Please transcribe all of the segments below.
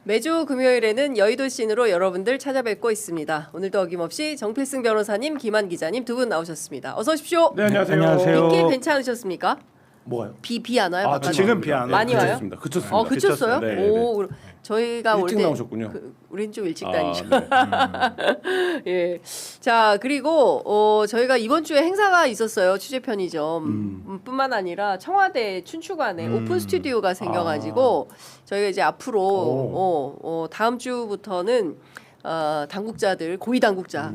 매주 금요일에는 여의도 씬으로 여러분들 찾아뵙고 있습니다. 오늘도 어김없이 정필승 변호사님, 김한 기자님 두 분 나오셨습니다. 어서 오십시오. 네, 안녕하세요. 안녕하세요. 빗길 괜찮으셨습니까? 뭐가요? 비 안 와요? 바깥에? 지금 비 안 와요. 많이 와요? 그쳤습니다. 그쳤습니다. 그쳤어요? 네, 네. 오, 저희가 올 일찍 때 나오셨군요. 우린 좀 일찍 아, 다니죠. 네. 예. 자, 그리고 저희가 이번 주에 행사가 있었어요. 취재 편의점 뿐만 아니라 청와대 춘추관에 오픈 스튜디오가 생겨가지고 저희가 이제 앞으로 다음 주부터는 당국자들, 고위 당국자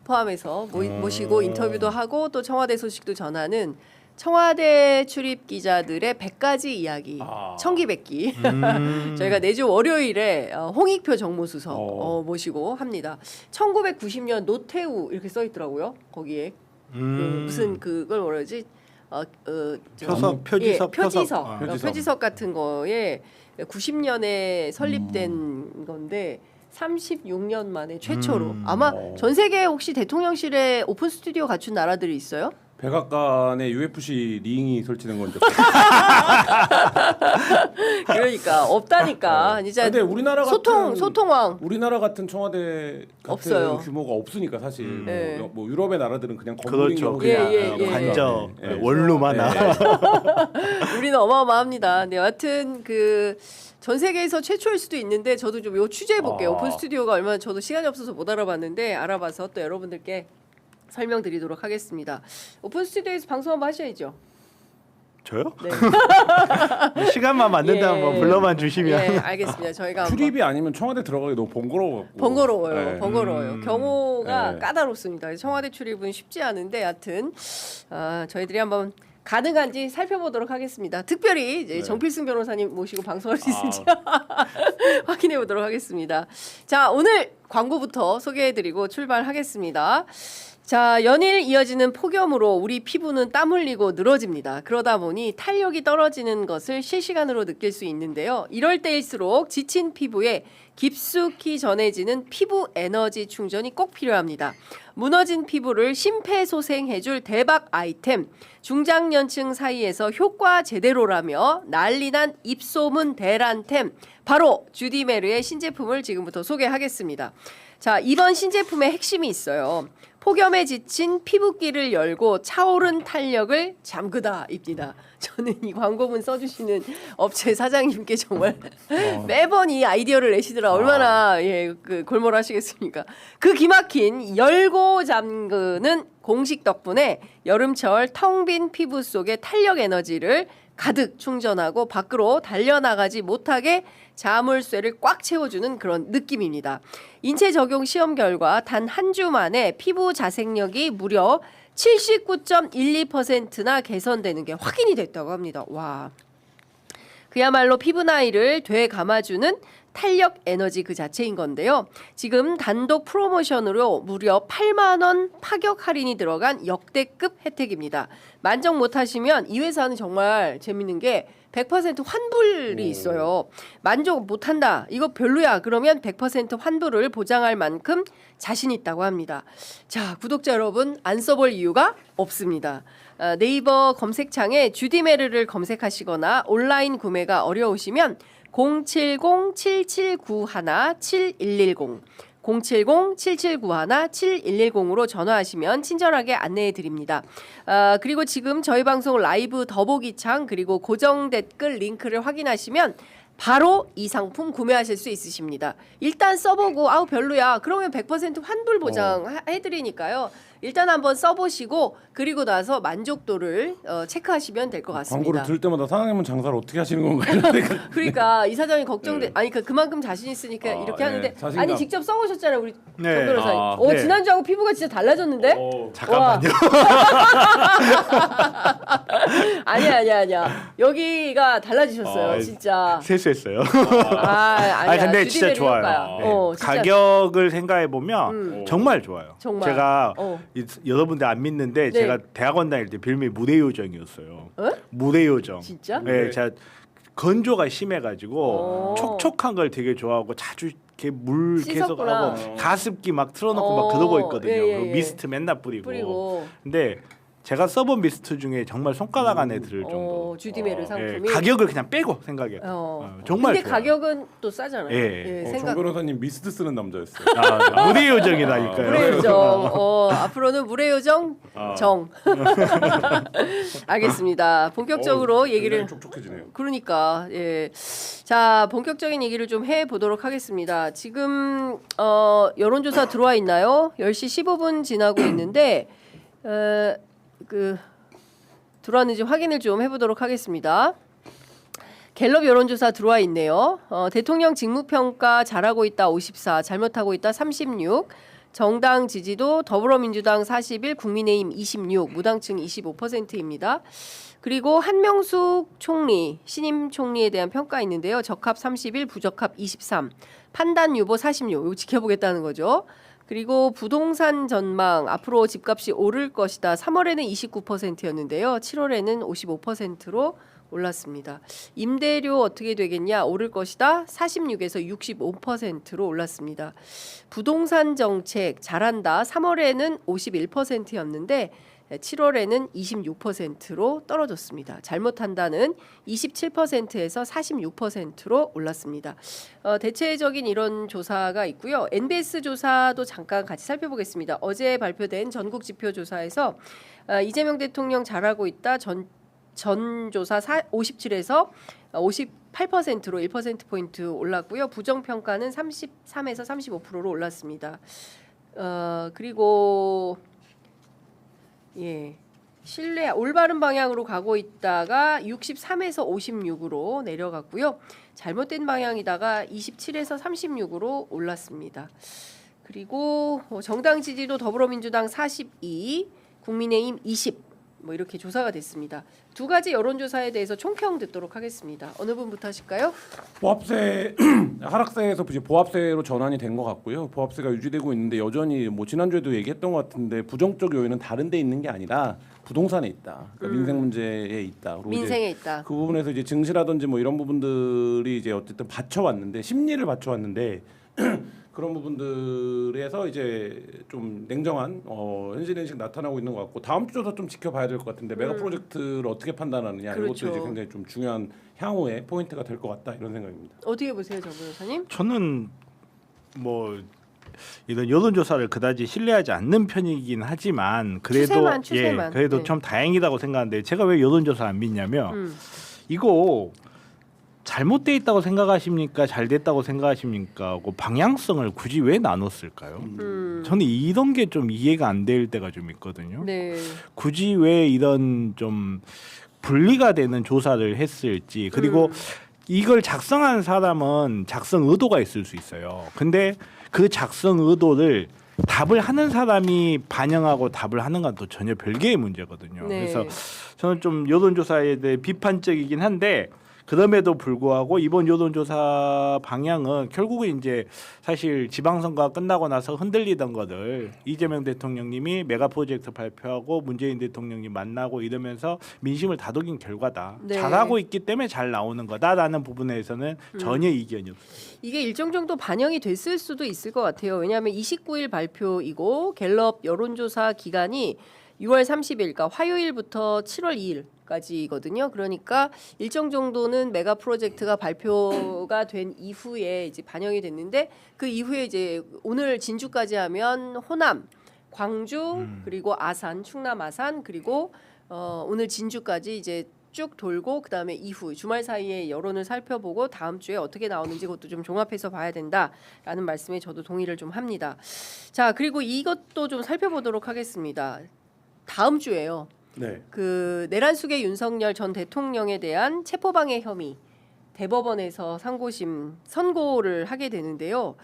포함해서 모시고 인터뷰도 하고 또 청와대 소식도 전하는 청와대 출입 기자들의 100가지 이야기, 청기백기. 저희가 내주 월요일에 홍익표 정무수석 모시고 합니다. 1990년 노태우 이렇게 써 있더라고요. 거기에 무슨 그걸 뭐라 그러지? 표지석, 표지석 같은 거에 90년에 설립된 건데 36년 만에 최초로 아마 전 세계에 혹시 대통령실에 오픈 스튜디오 갖춘 나라들이 있어요? 백악관에 UFC 링이 설치된 건데. 그러니까 없다니까. 진짜 근데 우리나라 같은 소통왕. 우리나라 같은 청와대 같은 없어요. 규모가 없으니까 사실 네. 뭐 유럽의 나라들은 그냥 그렇죠. 건물이고 예. 관저 네. 원룸 하나. 우리는 어마어마합니다. 네, 여하튼 전 세계에서 최초일 수도 있는데 저도 좀 요 취재해 볼게요. 오픈 스튜디오가 얼마나 저도 시간이 없어서 못 알아봤는데 알아봐서 또 여러분들께 설명드리도록 하겠습니다. 오픈 스튜디오에서 방송 한번 하셔야죠. 저요? 네. 시간만 맞는다면 뭐 불러만 주시면. 예, 알겠습니다. 저희가 출입이 아니면 청와대 들어가기 너무 번거로워요. 번거로워요. 경호가 네. 까다롭습니다. 청와대 출입은 쉽지 않은데 여하튼 저희들이 한번 가능한지 살펴보도록 하겠습니다. 특별히 이제 정필승 변호사님 모시고 방송할 수 있을지 확인해 보도록 하겠습니다. 자, 오늘 광고부터 소개해드리고 출발하겠습니다. 자, 연일 이어지는 폭염으로 우리 피부는 땀 흘리고 늘어집니다. 그러다 보니 탄력이 떨어지는 것을 실시간으로 느낄 수 있는데요. 이럴 때일수록 지친 피부에 깊숙이 전해지는 피부 에너지 충전이 꼭 필요합니다. 무너진 피부를 심폐소생해줄 대박 아이템, 중장년층 사이에서 효과 제대로라며 난리난 입소문 대란템, 바로 주디메르의 신제품을 지금부터 소개하겠습니다. 자, 이번 신제품의 핵심이 있어요. 폭염에 지친 피부끼를 열고 차오른 탄력을 잠그다입니다. 저는 이 광고문 써주시는 업체 사장님께 정말 매번 이 아이디어를 내시더라. 얼마나 골몰하시겠습니까? 그 기막힌 열고 잠그는 공식 덕분에 여름철 텅 빈 피부 속의 탄력 에너지를 가득 충전하고 밖으로 달려나가지 못하게 자물쇠를 꽉 채워주는 그런 느낌입니다. 인체 적용 시험 결과 단 한 주 만에 피부 자생력이 무려 79.12%나 개선되는 게 확인이 됐다고 합니다. 와, 그야말로 피부 나이를 되감아주는 탄력 에너지 그 자체인 건데요. 지금 단독 프로모션으로 무려 8만 원 파격 할인이 들어간 역대급 혜택입니다. 만족 못하시면 이 회사는 정말 재밌는 게 100% 환불이 있어요. 만족 못한다, 이거 별로야, 그러면 100% 환불을 보장할 만큼 자신 있다고 합니다. 자, 구독자 여러분, 안 써볼 이유가 없습니다. 네이버 검색창에 주디메르를 검색하시거나 온라인 구매가 어려우시면 070-7791-7110 070-7791-7110으로 전화하시면 친절하게 안내해 드립니다. 그리고 지금 저희 방송 라이브 더보기창 그리고 고정 댓글 링크를 확인하시면 바로 이 상품 구매하실 수 있으십니다. 일단 써보고 아우 별로야, 그러면 100% 환불 보장 해드리니까요. 일단 한번 써보시고 그리고 나서 만족도를 체크하시면 될 것 같습니다. 광고를 들을 때마다 사장님은 장사를 어떻게 하시는 건가요? 그러니까 이 사장이 걱정돼. 아니 그만큼 자신 있으니까 이렇게 하는데 자신감. 아니 직접 써보셨잖아요, 우리 정 네. 변호사님. 네. 지난주하고 피부가 진짜 달라졌는데? 잠깐만요. 아니야. 여기가 달라지셨어요, 진짜. 세수했어요. 아니야. 근데 진짜 주디메르 좋아요. 효과야. 네. 진짜. 가격을 생각해 보면 정말 좋아요. 정말. 제가 어. 여러분들 안 믿는데 네. 제가 대학원 다닐 때 별명이 무대요정이었어요. 에? 무대요정. 진짜? 네, 제가 건조가 심해가지고 촉촉한 걸 되게 좋아하고 자주 이렇게 물 계속 씻었구나. 하고 가습기 막 틀어놓고 막 그러고 있거든요. 예. 그리고 미스트 맨날 뿌리고. 뿌리고. 근데 제가 써본 미스트 중에 정말 손가락 안에 들을 정도. 주디메르 상품이 가격을 그냥 빼고 생각해요. 정말 근데 좋아요. 가격은 또 싸잖아요. 예. 정 변호사님 미스트 쓰는 남자였어요. 물의 요정이라니까요. 물의 요정. 앞으로는 물의 요정 정. 알겠습니다. 본격적으로 얘기를 굉장히 촉촉해지네요. 그러니까 예. 자, 본격적인 얘기를 좀 해 보도록 하겠습니다. 지금 여론조사 들어와 있나요? 10시 15분 지나고 있는데 들어왔는지 확인을 좀 해보도록 하겠습니다. 갤럽 여론조사 들어와 있네요. 대통령 직무평가 잘하고 있다 54, 잘못하고 있다 36, 정당 지지도 더불어민주당 41, 국민의힘 26, 무당층 25%입니다. 그리고 한명숙 총리, 신임 총리에 대한 평가 있는데요. 적합 31, 부적합 23, 판단 유보 46, 이거 지켜보겠다는 거죠. 그리고 부동산 전망, 앞으로 집값이 오를 것이다. 3월에는 29%였는데요. 7월에는 55%로 올랐습니다. 임대료 어떻게 되겠냐? 오를 것이다. 46에서 65%로 올랐습니다. 부동산 정책 잘한다. 3월에는 51%였는데 7월에는 26%로 떨어졌습니다. 잘못한다는 27%에서 46%로 올랐습니다. 대체적인 이런 조사가 있고요. NBS 조사도 잠깐 같이 살펴보겠습니다. 어제 발표된 전국 지표 조사에서 이재명 대통령 잘하고 있다. 전 조사 57에서 58%로 1%포인트 올랐고요. 부정평가는 33에서 35%로 올랐습니다. 그리고 신뢰 올바른 방향으로 가고 있다가 63에서 56으로 내려갔고요. 잘못된 방향이다가 27에서 36으로 올랐습니다. 그리고 정당 지지도 더불어민주당 42, 국민의힘 20 이렇게 조사가 됐습니다. 두 가지 여론조사에 대해서 총평 듣도록 하겠습니다. 어느 분부터 하실까요? 보합세 하락세에서 이제 보합세로 전환이 된 것 같고요. 보합세가 유지되고 있는데 여전히 지난주에도 얘기했던 것 같은데 부정적 요인은 다른 데 있는 게 아니라 부동산에 있다. 그러니까 민생 문제에 있다. 그리고 민생에 있다. 그 부분에서 이제 증시라든지 이런 부분들이 이제 어쨌든 받쳐왔는데 심리를 받쳐왔는데 그런 부분들에서 이제 좀 냉정한 현실 인식 나타나고 있는 것 같고 다음 주 조사 좀 지켜봐야 될 것 같은데 메가 프로젝트를 어떻게 판단하느냐 그렇죠. 이것도 이제 굉장히 좀 중요한 향후의 포인트가 될 것 같다 이런 생각입니다. 어떻게 보세요, 정 변호사님? 저는 이런 여론조사를 그다지 신뢰하지 않는 편이긴 하지만 그래도 추세만. 그래도 네. 좀 다행이라고 생각하는데 제가 왜 여론조사 안 믿냐면 이거 잘못돼 있다고 생각하십니까? 잘 됐다고 생각하십니까? 방향성을 굳이 왜 나눴을까요? 저는 이런 게 좀 이해가 안 될 때가 좀 있거든요. 네. 굳이 왜 이런 좀 분리가 되는 조사를 했을지 그리고 이걸 작성한 사람은 작성 의도가 있을 수 있어요. 근데 그 작성 의도를 답을 하는 사람이 반영하고 답을 하는 건 또 전혀 별개의 문제거든요. 네. 그래서 저는 좀 여론조사에 대해 비판적이긴 한데 그럼에도 불구하고 이번 여론조사 방향은 결국은 이제 사실 지방선거가 끝나고 나서 흔들리던 것을 이재명 대통령님이 메가 프로젝트 발표하고 문재인 대통령님 만나고 이러면서 민심을 다독인 결과다. 네. 잘하고 있기 때문에 잘 나오는 거다라는 부분에서는 전혀 이견이 없어요. 이게 일정 정도 반영이 됐을 수도 있을 것 같아요. 왜냐하면 29일 발표이고 갤럽 여론조사 기간이 6월 30일, 그러니까 화요일부터 7월 2일까지거든요. 그러니까 일정 정도는 메가 프로젝트가 발표가 된 이후에 이제 반영이 됐는데 그 이후에 이제 오늘 진주까지 하면 호남, 광주 그리고 아산, 충남 아산 그리고 오늘 진주까지 이제 쭉 돌고 그다음에 이후 주말 사이에 여론을 살펴보고 다음 주에 어떻게 나오는지 그것도 좀 종합해서 봐야 된다라는 말씀에 저도 동의를 좀 합니다. 자, 그리고 이것도 좀 살펴보도록 하겠습니다. 다음 주에요. 네. 그 내란숙의 윤석열 전 대통령에 대한 체포방해 혐의 대법원에서 상고심 선고를 하게 되는데요.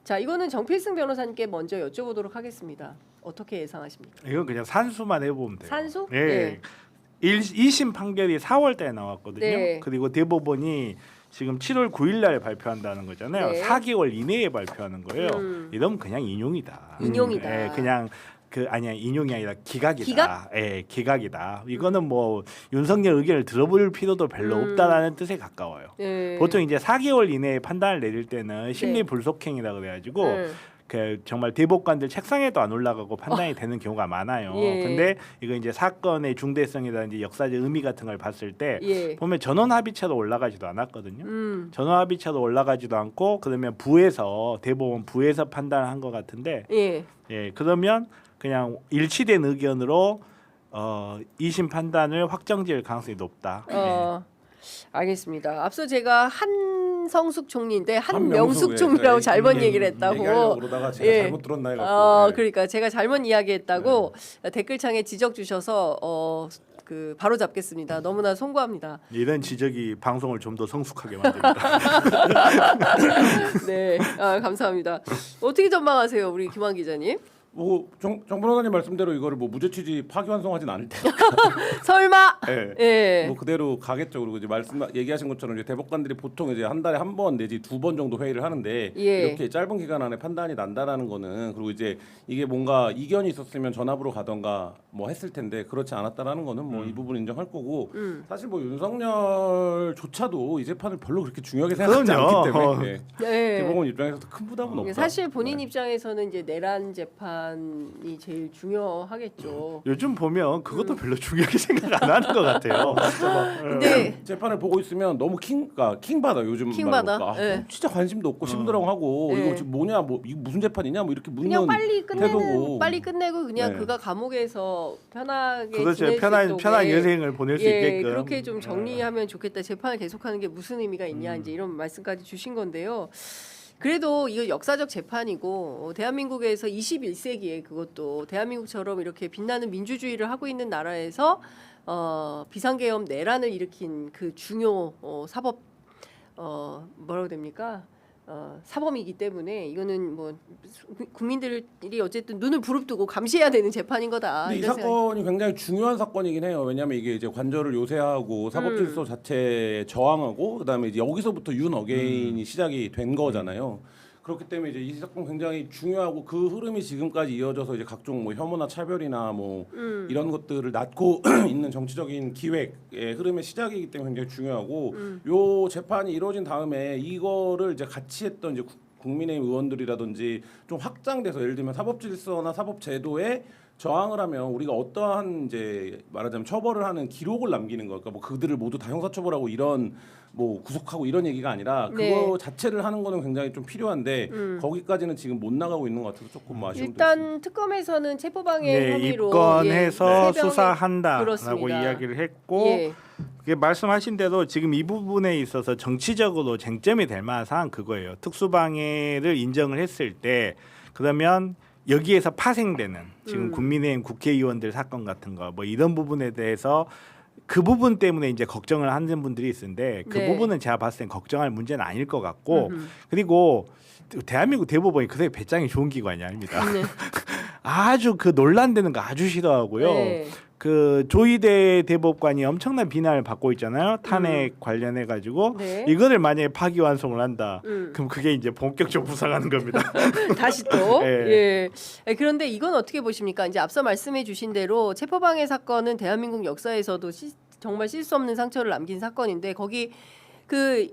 자, 이거는 정필승 변호사님께 먼저 여쭤보도록 하겠습니다. 어떻게 예상하십니까? 이건 그냥 산수만 해보면 돼요. 산수? 예. 네. 1심 판결이 4월달에 나왔거든요. 네. 그리고 대법원이 지금 7월 9일날 발표한다는 거잖아요. 네. 4개월 이내에 발표하는 거예요. 이러면 그냥 인용이다. 인용이다. 예, 그냥 아니야 인용이 아니라 기각이다. 기각? 예, 기각이다. 이거는 윤석열 의견을 들어볼 필요도 별로 없다라는 뜻에 가까워요. 네. 보통 이제 4개월 이내에 판단을 내릴 때는 심리 불속행이라 그래가지고 그 정말 대법관들 책상에도 안 올라가고 판단이 되는 경우가 많아요. 예. 근데 이거 이제 사건의 중대성이라든지 역사적 의미 같은 걸 봤을 때 예. 보면 전원 합의체도 올라가지도 않았거든요. 전원 합의체도 올라가지도 않고 그러면 부에서 대법원 부에서 판단한 것 같은데 예. 예 그러면 그냥 일치된 의견으로 2심 판단을 확정지을 가능성이 높다. 알겠습니다. 앞서 제가 한성숙 총리인데 한명숙, 한명숙 총리라고 예, 잘못 예, 얘기를 했다고. 얘기하려고 그러다가 제가 예. 잘못 들었나 해갖고. 예. 그러니까 제가 잘못 이야기했다고 댓글창에 지적 주셔서 그 바로 잡겠습니다. 너무나 송구합니다. 이런 지적이 방송을 좀 더 성숙하게 만듭니다. 네, 감사합니다. 어떻게 전망하세요, 우리 김환 기자님? 정 변호사님 말씀대로 이거를 뭐 무죄 취지 파기환송하진 않을 테니까. 설마? 예. 예. 뭐 그대로 가겠죠. 그리고 이제 얘기하신 것처럼 이제 대법관들이 보통 이제 한 달에 한 번 내지 2번 정도 회의를 하는데 예. 이렇게 짧은 기간 안에 판단이 난다라는 거는 그리고 이제 이게 뭔가 이견이 있었으면 전압으로 가던가 뭐 했을 텐데 그렇지 않았다라는 거는 뭐 이 부분 인정할 거고 사실 뭐 윤석열조차도 이 재판을 별로 그렇게 중요하게 생각하지 그럼요. 않기 때문에 예. 네. 대법원 입장에서도 큰 부담은 없다. 사실 본인 네. 입장에서는 이제 내란 재판이 제일 중요하겠죠. 요즘 보면 그것도 별로 중요하게 생각 안 하는 것 같아요. 근데 재판을 보고 있으면 너무 킹 받아 요즘 킹 말로. 받아. 예. 진짜 관심도 없고 심드렁하고 예. 이거 지금 뭐냐 뭐 이거 무슨 재판이냐 뭐 이렇게 묻는 그냥 태도고. 빨리 끝내고 그냥 네. 그가 감옥에서 편하게 그렇죠. 지낼 수 편한 있도록 여생을 보낼 수 예, 있게끔 그렇게 좀 정리하면 좋겠다. 재판을 계속하는 게 무슨 의미가 있냐 이제 이런 말씀까지 주신 건데요. 그래도 이거 역사적 재판이고 대한민국에서 21세기에 그것도 대한민국처럼 이렇게 빛나는 민주주의를 하고 있는 나라에서 비상계엄 내란을 일으킨 그 중요 사법 뭐라고 됩니까? 사범이기 때문에 이거는 뭐 국민들이 어쨌든 눈을 부릅뜨고 감시해야 되는 재판인 거다. 근데 이 이런 사건이 굉장히 중요한 사건이긴 해요. 왜냐하면 이게 이제 관절을 요새하고 사법질서 자체에 저항하고 그다음에 이제 여기서부터 윤 어게인이 시작이 된 거잖아요. 그렇기 때문에 이제 이 사건 굉장히 중요하고 그 흐름이 지금까지 이어져서 이제 각종 뭐 혐오나 차별이나 뭐 이런 것들을 낳고 있는 정치적인 기획의 흐름의 시작이기 때문에 굉장히 중요하고 요 재판이 이루어진 다음에 이거를 이제 같이 했던 이제 국민의힘 의원들이라든지 좀 확장돼서 예를 들면 사법질서나 사법제도에 저항을 하면 우리가 어떠한 이제 말하자면 처벌을 하는 기록을 남기는 걸까? 뭐 그들을 모두 다 형사처벌하고 이런 뭐 구속하고 이런 얘기가 아니라 그거 네. 자체를 하는 거는 굉장히 좀 필요한데 거기까지는 지금 못 나가고 있는 것 같아서 조금 뭐 아쉬움도 일단 있습니다. 특검에서는 체포방해 네, 혐의로 입건해서 세 병에- 수사한다라고 그렇습니다. 이야기를 했고 예. 그게 말씀하신 대로 지금 이 부분에 있어서 정치적으로 쟁점이 될 만한 사항 그거예요. 특수방해를 인정을 했을 때 그러면 여기에서 파생되는 지금 국민의힘 국회의원들 사건 같은 거 뭐 이런 부분에 대해서 그 부분 때문에 이제 걱정을 하는 분들이 있는데 그 네. 부분은 제가 봤을 땐 걱정할 문제는 아닐 것 같고 그리고 대한민국 대법원이 그새 배짱이 좋은 기관이 아닙니다. 네. 아주 그 논란되는 거 아주 싫어하고요. 네. 그 조희대 대법관이 엄청난 비난을 받고 있잖아요. 탄핵 관련해 가지고 네. 이거를 만약에 파기환송을 한다. 음. 그럼 그게 이제 본격적으로 부상하는 겁니다. 다시 또 예. 예. 그런데 이건 어떻게 보십니까? 이제 앞서 말씀해주신 대로 체포방해 사건은 대한민국 역사에서도 정말 쉴 수 없는 상처를 남긴 사건인데 거기 그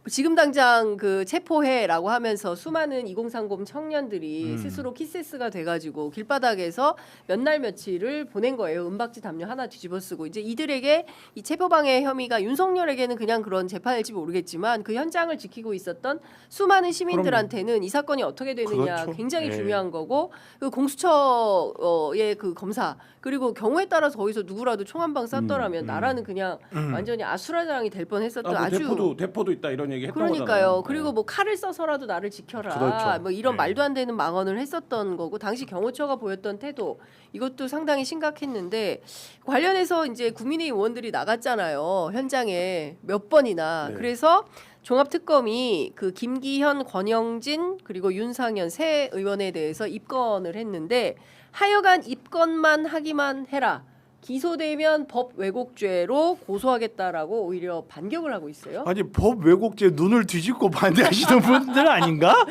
지금 당장 그 체포해라고 하면서 수많은 2030 청년들이 스스로 키세스가 돼가지고 길바닥에서 몇 날 며칠을 보낸 거예요. 은박지 담요 하나 뒤집어쓰고 이제 이들에게 이 체포방해 혐의가 윤석열에게는 그냥 그런 재판일지 모르겠지만 그 현장을 지키고 있었던 수많은 시민들한테는 이 사건이 어떻게 되느냐 그렇죠. 굉장히 예. 중요한 거고 그 공수처의 그 검사 그리고 경우에 따라서 거기서 누구라도 총 한 방 쐈더라면 나라는 그냥 완전히 아수라장이 될 뻔했었던 뭐 아주 대포도 있다 이런 얘기 했던 그러니까요. 거잖아요. 그리고 뭐 칼을 써서라도 나를 지켜라. 그렇죠. 뭐 이런 네. 말도 안 되는 망언을 했었던 거고 당시 경호처가 보였던 태도 이것도 상당히 심각했는데 관련해서 이제 국민의힘 의원들이 나갔잖아요. 현장에 몇 번이나. 네. 그래서 종합특검이 그 김기현, 권영진 그리고 윤상현 세 의원에 대해서 입건을 했는데 하여간 입건만 하기만 해라. 기소되면 법 왜곡죄로 고소하겠다라고 오히려 반격을 하고 있어요. 아니 법 왜곡죄 눈을 뒤집고 반대하시는 분들 아닌가?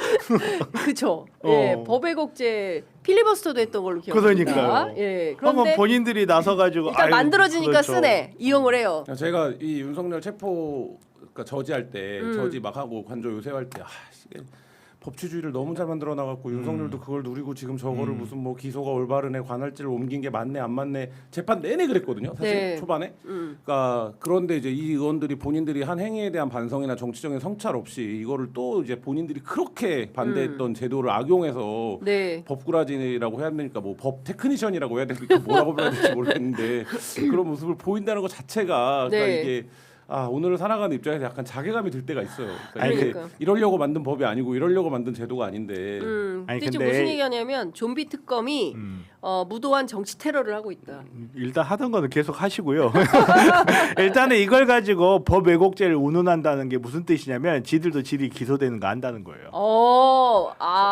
그렇죠. 예, 어. 법 왜곡죄 필리버스터도 했던 걸로 기억합니다. 그러니까요. 예, 한번 그런데 본인들이 나서 가지고 일단 만들어지니까 쓰네. 이용을 해요. 제가 이 윤석열 체포 그러니까 저지할 때 저지 막 하고 관저 요새할 때 법치주의를 너무 잘 만들어 나갔고 윤석열도 그걸 누리고 지금 저거를 무슨 뭐 기소가 올바르네 관할지를 옮긴 게 맞네 안 맞네 재판 내내 그랬거든요. 사실 네. 초반에. 그러니까 그런데 이제 이 의원들이 본인들이 한 행위에 대한 반성이나 정치적인 성찰 없이 이거를 또 이제 본인들이 그렇게 반대했던 제도를 악용해서 네. 법꾸라지라고 해야 되니까 뭐 법 테크니션이라고 해야 되니까 뭐라고 불러야 될지 모르겠는데 그런 모습을 보인다는 것 자체가 그러니까 네. 이게 오늘을 살아가는 입장에서 약간 자괴감이 들 때가 있어요. 그러니까 이게 그러니까. 이러려고 만든 법이 아니고 이러려고 만든 제도가 아닌데. 근데 아니, 지금 근데- 무슨 얘기하냐면 좀비 특검이 무도한 정치 테러를 하고 있다. 일단 하던 거는 계속 하시고요. 일단은 이걸 가지고 법 왜곡죄를 운운한다는 게 무슨 뜻이냐면 지들도 지들이 기소되는 거 안다는 거예요.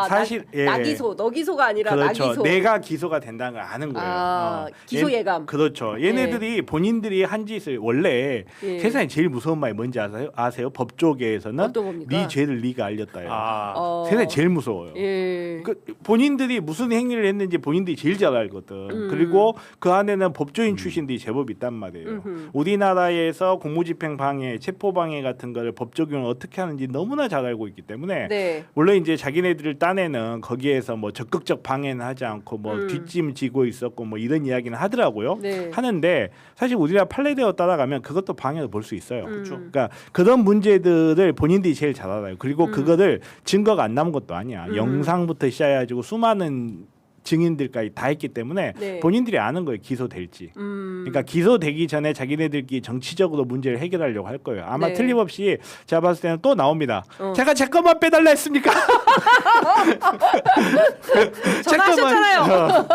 사실, 예. 나기소, 너기소가 아니라 그렇죠. 나기소. 내가 기소가 된다는 걸 아는 거예요. 기소 예감. 그렇죠. 얘네들이 본인들이 한 짓을 원래 예. 세상에 제일 무서운 말이 뭔지 아세요? 법조계에서는 어떤 겁니까? 네 죄를 네가 알렸다요. 어. 세상에 제일 무서워요. 예. 그 본인들이 무슨 행위를 했는지 본인들이 제일 잘 알거든. 그리고 그 안에는 법조인 출신들이 제법 있단 말이에요. 우리나라에서 공무집행 방해, 체포 방해 같은 거를 법 적용을 어떻게 하는지 너무나 잘 알고 있기 때문에 네. 물론 이제 자기네들을 딴에는 거기에서 뭐 적극적 방해는 하지 않고 뭐 뒷짐 지고 있었고 뭐 이런 이야기는 하더라고요. 네. 하는데 사실 우리나라 판례대로 따라가면 그것도 방해로 볼 수 있어요. 그렇죠. 그러니까 그런 문제들을 본인들이 제일 잘 알아요. 그리고 그거를 증거가 안 남은 것도 아니야. 영상부터 시작해가지고 수많은 증인들까지 다 했기 때문에 네. 본인들이 아는 거예요. 기소될지. 그러니까 기소되기 전에 자기네들끼리 정치적으로 문제를 해결하려고 할 거예요. 아마 네. 틀림없이 제가 봤을 때는 또 나옵니다. 제가 제 것만 빼달라 했습니까? 전화하셨잖아요.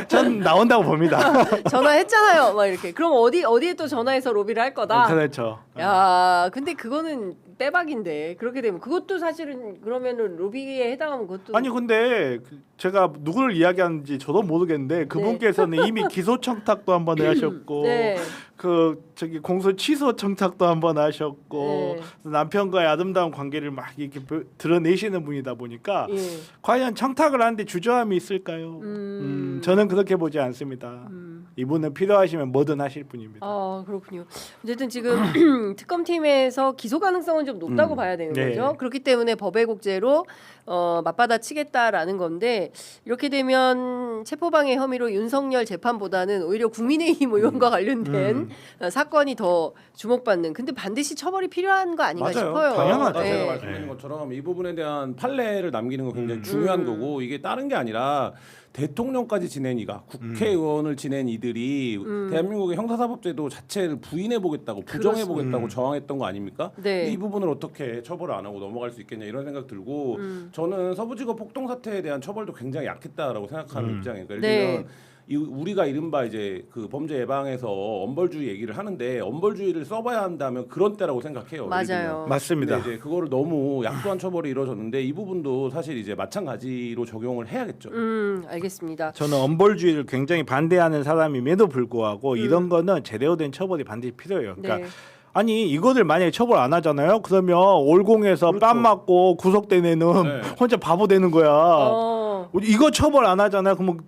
전 나온다고 봅니다. 전화했잖아요. 막 이렇게. 그럼 어디에 또 전화해서 로비를 할 거다. 그렇죠. 야, 근데 그거는 빼박인데 그렇게 되면 그것도 사실은 그러면은 로비에 해당하면 그것도 아니 근데 제가 누구를 이야기하는지 저도 모르겠는데 그분께서는 이미 기소 청탁도 한번 하셨고 네. 그 저기 공소 취소 청탁도 한번 하셨고 네. 남편과의 아름다운 관계를 막 이렇게 드러내시는 분이다 보니까 예. 과연 청탁을 하는데 주저함이 있을까요? 저는 그렇게 보지 않습니다. 이분은 필요하시면 뭐든 하실 분입니다. 아 그렇군요. 어쨌든 지금 특검팀에서 기소 가능성은 좀 높다고 봐야 되는 네. 거죠. 그렇기 때문에 법외국제로 맞받아치겠다라는 건데 이렇게 되면 체포방해 혐의로 윤석열 재판보다는 오히려 국민의힘 의원과 관련된 사건이 더 주목받는. 근데 반드시 처벌이 필요한 거 아닌가 맞아요. 싶어요. 당연하죠. 제가 네. 말씀드린 것처럼 이 부분에 대한 판례를 남기는 건 굉장히 중요한 거고 이게 다른 게 아니라 대통령까지 지낸 이가 국회의원을 지낸 이들이 대한민국의 형사사법제도 자체를 부인해 보겠다고 부정해 보겠다고 저항했던 거 아닙니까? 네. 근데 이 부분을 어떻게 처벌을 안 하고 넘어갈 수 있겠냐 이런 생각 들고 저는 서부지법 폭동 사태에 대한 처벌도 굉장히 약했다라고 생각하는 입장이에요. 그러니까 예를 들면 우리가 이른바 이제 그 범죄 예방에서 엄벌주의 얘기를 하는데 엄벌주의를 써봐야 한다면 그런 때라고 생각해요. 예를 맞아요. 들면. 맞습니다. 근데 이제 그거를 너무 약도한 처벌이 이루어졌는데 이 부분도 사실 이제 마찬가지로 적용을 해야겠죠. 알겠습니다. 저는 엄벌주의를 굉장히 반대하는 사람임에도 불구하고 이런 거는 제대로 된 처벌이 반드시 필요해요. 그러니까 네. 아니 이거를 만약에 처벌 안 하잖아요. 그러면 올공에서 그렇죠. 뺨 맞고 구속된 애는 네. 혼자 바보 되는 거야. 이거 처벌 안 하잖아요. 그러면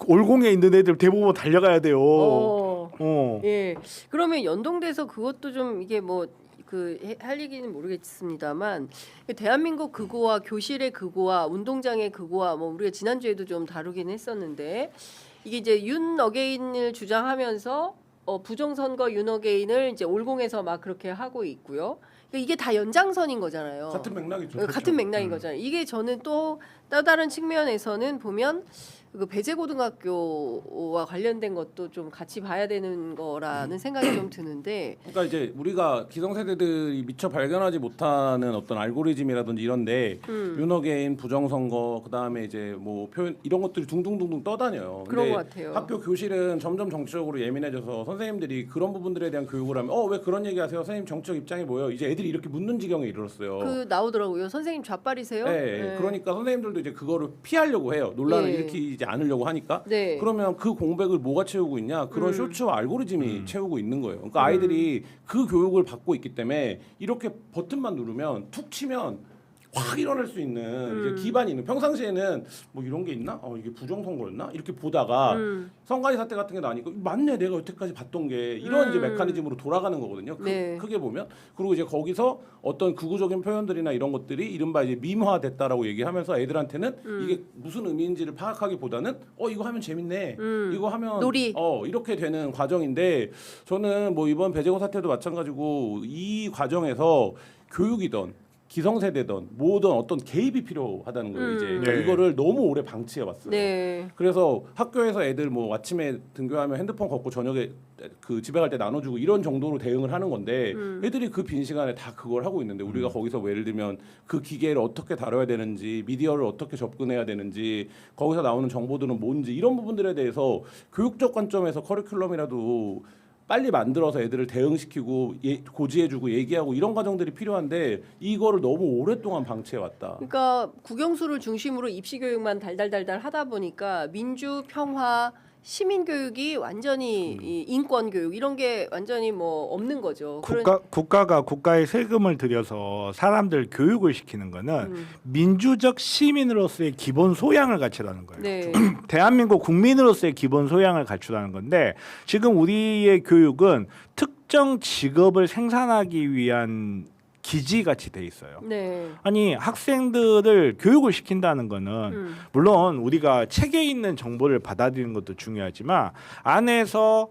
올공에 있는 애들 대부분 달려가야 돼요. 예. 그러면 연동돼서 그것도 좀 이게 뭐 그 할 얘기는 모르겠습니다만 대한민국 극우와 교실의 극우와 운동장의 극우와 뭐 우리가 지난주에도 좀 다루긴 했었는데 이게 이제 윤 어게인을 주장하면서 부정선거 윤 어게인을 이제 올공에서 막 그렇게 하고 있고요. 그러니까 이게 다 연장선인 거잖아요. 같은 맥락이죠. 같은 맥락인 거잖아요. 이게 저는 또 다른 측면에서는 보면 그 배재고등학교와 관련된 것도 좀 같이 봐야 되는 거라는 생각이 좀 드는데. 그러니까 이제 우리가 기성세대들이 미처 발견하지 못하는 어떤 알고리즘이라든지 이런데 윤어게인 부정선거 그다음에 이제 뭐 표현 이런 것들이 둥둥둥둥 떠다녀요. 그런 근데 것 같아요. 학교 교실은 점점 정치적으로 예민해져서 선생님들이 그런 부분들에 대한 교육을 하면 왜 그런 얘기하세요? 선생님 정치적 입장이 뭐예요? 이제 애들이 이렇게 묻는 지경에 이르렀어요. 그 나오더라고요. 선생님 좌빨이세요? 네, 그러니까 선생님들도 이제 그거를 피하려고 해요. 논란을 예. 일으키지 않으려고 하니까. 네. 그러면 그 공백을 뭐가 채우고 있냐? 그런 쇼츠와 알고리즘이 채우고 있는 거예요. 그러니까 아이들이 그 교육을 받고 있기 때문에 이렇게 버튼만 누르면 툭 치면 확 일어날 수 있는 이제 기반이 있는 평상시에는 뭐 이런 게 있나? 이게 부정선거였나? 이렇게 보다가 선관위 사태 같은 게 나니까 맞네 내가 여태까지 봤던 게 이런 이제 메커니즘으로 돌아가는 거거든요. 네. 크게 보면 그리고 이제 거기서 어떤 극우적인 표현들이나 이런 것들이 이른바 이제 밈화됐다라고 얘기하면서 애들한테는 이게 무슨 의미인지를 파악하기보다는 이거 하면 재밌네, 이거 하면 놀이. 이렇게 되는 과정인데 저는 뭐 이번 배제고 사태도 마찬가지고 이 과정에서 교육이던 기성세대든 뭐든 어떤 개입이 필요하다는 거예요. 이제 그러니까 네. 이거를 너무 오래 방치해왔어요. 네. 그래서 학교에서 애들 뭐 아침에 등교하면 핸드폰 걷고 저녁에 그 집에 갈 때 나눠주고 이런 정도로 대응을 하는 건데 애들이 그 빈 시간에 다 그걸 하고 있는데 우리가 거기서 뭐 예를 들면 그 기계를 어떻게 다뤄야 되는지 미디어를 어떻게 접근해야 되는지 거기서 나오는 정보들은 뭔지 이런 부분들에 대해서 교육적 관점에서 커리큘럼이라도 빨리 만들어서 애들을 대응시키고 고지해주고 얘기하고 이런 과정들이 필요한데 이거를 너무 오랫동안 방치해왔다. 그러니까 국영수를 중심으로 입시 교육만 달달달달 하다 보니까 민주 평화 시민 교육이 완전히 이 인권 교육 이런 게 완전히 뭐 없는 거죠. 국가가 국가의 세금을 들여서 사람들 교육을 시키는 거는 민주적 시민으로서의 기본 소양을 갖추라는 거예요. 네. 대한민국 국민으로서의 기본 소양을 갖추라는 건데 지금 우리의 교육은 특정 직업을 생산하기 위한 기지 같이 돼 있어요. 네. 아니 학생들을 교육을 시킨다는 거는 물론 우리가 책에 있는 정보를 받아들이는 것도 중요하지만 안에서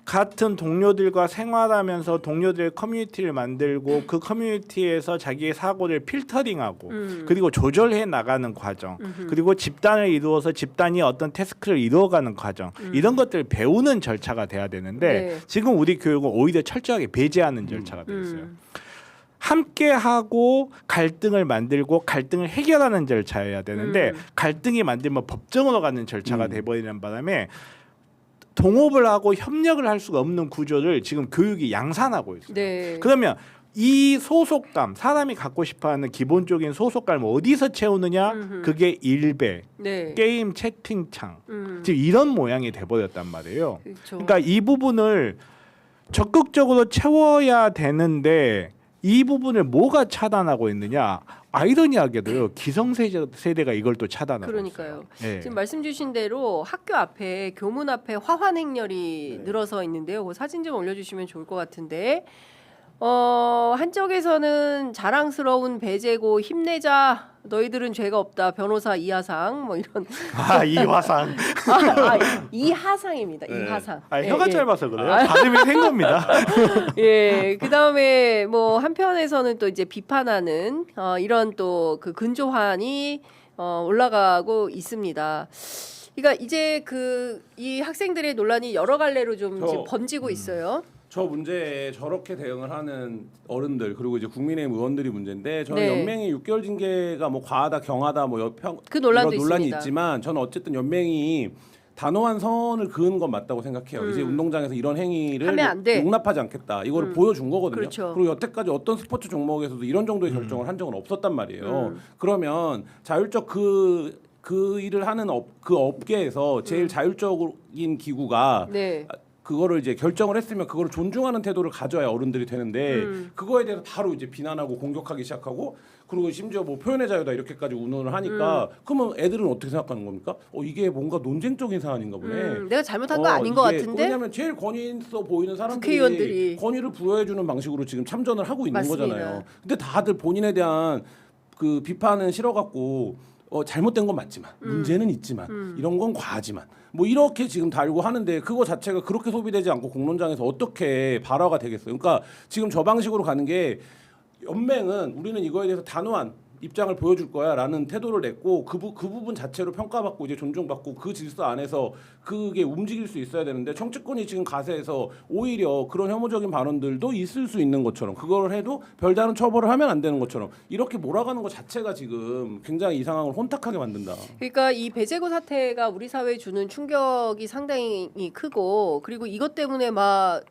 같은 동료들과 생활하면서 동료들의 커뮤니티를 만들고 그 커뮤니티에서 자기의 사고를 필터링하고 그리고 조절해 나가는 과정 그리고 집단을 이루어서 집단이 어떤 태스크를 이루어가는 과정 이런 것들을 배우는 절차가 돼야 되는데 네. 지금 우리 교육은 오히려 철저하게 배제하는 절차가 돼 있어요. 함께하고 갈등을 만들고 갈등을 해결하는 절차여야 되는데 갈등이 만들면 법정으로 가는 절차가 돼버리는 바람에 동업을 하고 협력을 할 수가 없는 구조를 지금 교육이 양산하고 있어요. 네. 그러면 이 소속감 사람이 갖고 싶어하는 기본적인 소속감을 어디서 채우느냐 그게 일배 네. 게임 채팅창 지금 이런 모양이 돼버렸단 말이에요. 그렇죠. 그러니까 이 부분을 적극적으로 채워야 되는데 이 부분을 뭐가 차단하고 있느냐? 아이러니하게도요. 기성세대가 이걸 또 차단하고 그러니까요. 있어요. 네. 지금 말씀 주신 대로 학교 앞에 교문 앞에 화환 행렬이 늘어서 있는데요. 그 사진 좀 올려주시면 좋을 것 같은데 한쪽에서는 자랑스러운 배제고 힘내자 너희들은 죄가 없다 변호사 이하상 뭐 이런 이화상. 이하상입니다. 네. 이하상. 혀가 짧아서 그래요. 발음이 생 겁니다. 예, 그 다음에 뭐 한편에서는 또 이제 비판하는 이런 또 그 근조환이 올라가고 있습니다. 그러니까 이제 그 이 학생들의 논란이 여러 갈래로 좀 이제 번지고 있어요. 저 문제에 저렇게 대응을 하는 어른들 그리고 이제 국민의힘 의원들이 문제인데 저는 네. 연맹이 6개월 징계가 뭐 과하다 경하다 뭐 그 논란도 이런 논란이 있습니다. 있지만 저는 어쨌든 연맹이 단호한 선을 그은 건 맞다고 생각해요. 이제 운동장에서 이런 행위를 하면 안 돼. 용납하지 않겠다. 이거를 보여준 거거든요. 그렇죠. 그리고 여태까지 어떤 스포츠 종목에서도 이런 정도의 결정을 한 적은 없었단 말이에요. 그러면 자율적 그 일을 하는 그 업계에서 제일 자율적인 기구가 네. 그거를 이제 결정을 했으면 그거를 존중하는 태도를 가져야 어른들이 되는데 그거에 대해서 바로 이제 비난하고 공격하기 시작하고 그리고 심지어 뭐 표현의 자유다 이렇게까지 운운을 하니까 그러면 애들은 어떻게 생각하는 겁니까? 이게 뭔가 논쟁적인 사안인가 보네. 내가 잘못한 거 아닌 것 같은데. 왜냐하면 제일 권위 있어 보이는 사람들이 국회의원들이. 권위를 부여해주는 방식으로 지금 참전을 하고 있는 맞습니다. 거잖아요. 근데 다들 본인에 대한 그 비판은 싫어갖고 잘못된 건 맞지만 문제는 있지만 이런 건 과하지만 뭐 이렇게 지금 달고 하는데 그거 자체가 그렇게 소비되지 않고 공론장에서 어떻게 발화가 되겠어요. 그러니까 지금 저 방식으로 가는 게 연맹은 우리는 이거에 대해서 단호한 입장을 보여줄 거야라는 태도를 냈고 그 부분 자체로 평가받고 이제 존중받고 그 질서 안에서 그게 움직일 수 있어야 되는데 정치권이 지금 가세해서 오히려 그런 혐오적인 발언들도 있을 수 있는 것처럼 그걸 해도 별다른 처벌을 하면 안 되는 것처럼 이렇게 몰아가는 것 자체가 지금 굉장히 이 상황을 혼탁하게 만든다. 그러니까 이 배제고 사태가 우리 사회에 주는 충격이 상당히 크고 그리고 이것 때문에 막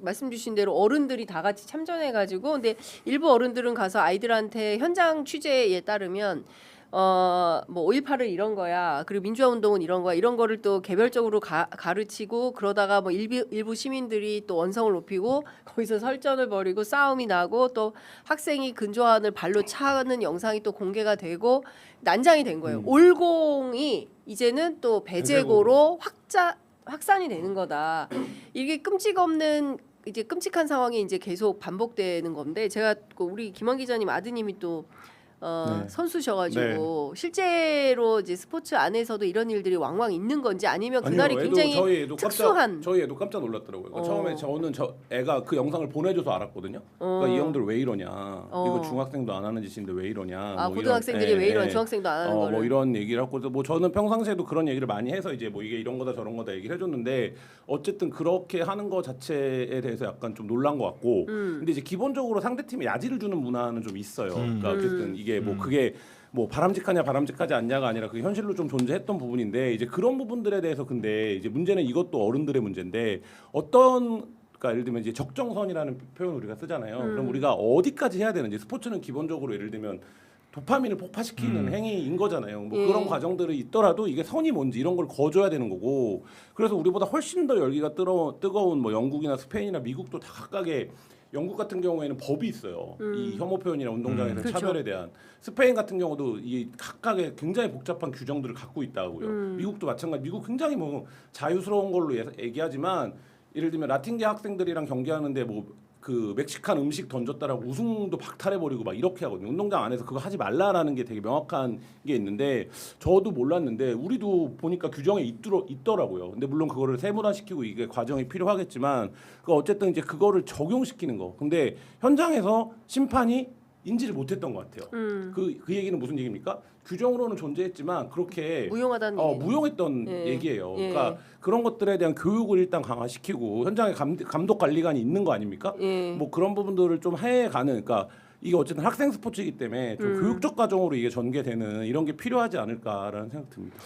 말씀 주신 대로 어른들이 다 같이 참전해가지고 근데 일부 어른들은 가서 아이들한테 현장 취재에 따르면 뭐 5.18은 이런 거야. 그리고 민주화 운동은 이런 거야. 이런 거를 또 개별적으로 가르치고 그러다가 뭐 일부 시민들이 또 원성을 높이고 거기서 설전을 벌이고 싸움이 나고 또 학생이 근조안을 발로 차는 영상이 또 공개가 되고 난장이 된 거예요. 올공이 이제는 또 배제고로 확산이 되는 거다. 이게 이제 끔찍한 상황이 이제 계속 반복되는 건데 제가 우리 김원 기자님 아드님이 또 네. 선수셔가지고 실제로 이제 스포츠 안에서도 이런 일들이 왕왕 있는 건지 아니면 그날이 아니요, 굉장히 특수한 저희 애도 깜짝 놀랐더라고요. 그러니까 처음에 저 애가 그 영상을 보내줘서 알았거든요. 그러니까 이 형들 왜 이러냐? 이거 중학생도 안 하는 짓인데 왜 이러냐? 아 뭐 고등학생들이 왜 이러냐? 중학생도 안 하는 거를 뭐 이런 얘기를 하고 뭐 저는 평상시에도 그런 얘기를 많이 해서 이제 뭐 이게 이런 거다 저런 거다 얘기를 해줬는데 어쨌든 그렇게 하는 거 자체에 대해서 약간 좀 놀란 것 같고 근데 이제 기본적으로 상대팀에 야지를 주는 문화는 좀 있어요. 그러니까 어쨌든 이게 뭐 그게 뭐 바람직하냐 바람직하지 않냐가 아니라 그 현실로 좀 존재했던 부분인데 이제 그런 부분들에 대해서 근데 이제 문제는 이것도 어른들의 문제인데 그러니까 예를 들면 이제 적정선이라는 표현을 우리가 쓰잖아요. 그럼 우리가 어디까지 해야 되는지 스포츠는 기본적으로 예를 들면 도파민을 폭파시키는 행위인 거잖아요. 뭐 그런 과정들이 있더라도 이게 선이 뭔지 이런 걸 거줘야 되는 거고 그래서 우리보다 훨씬 더 열기가 뜨거운 뭐 영국이나 스페인이나 미국도 다 각각의 영국 같은 경우에는 법이 있어요. 이 혐오 표현이나 운동장에서 그렇죠. 차별에 대한. 스페인 같은 경우도 이 각각의 굉장히 복잡한 규정들을 갖고 있다고요. 미국도 마찬가지. 미국 굉장히 뭐 자유스러운 걸로 얘기하지만 예를 들면 라틴계 학생들이랑 경기하는데 뭐 그 멕시칸 음식 던졌다라고 우승도 박탈해버리고 막 이렇게 하거든요. 운동장 안에서 그거 하지 말라라는 게 되게 명확한 게 있는데 저도 몰랐는데 우리도 보니까 규정에 있더라고요. 근데 물론 그거를 세분화시키고 이게 과정이 필요하겠지만 그 어쨌든 이제 그거를 적용시키는 거. 근데 현장에서 심판이 인지를 못했던 것 같아요. 그 얘기는 무슨 얘기입니까? 규정으로는 존재했지만 그렇게 무용하다는 얘기예요. 무용했던 예. 얘기예요. 예. 그러니까 그런 것들에 대한 교육을 일단 강화시키고 현장에 감독 관리관이 있는 거 아닙니까? 예. 뭐 그런 부분들을 좀 해가는. 그러니까 이게 어쨌든 학생 스포츠이기 때문에 좀 교육적 과정으로 이게 전개되는 이런 게 필요하지 않을까라는 생각 듭니다.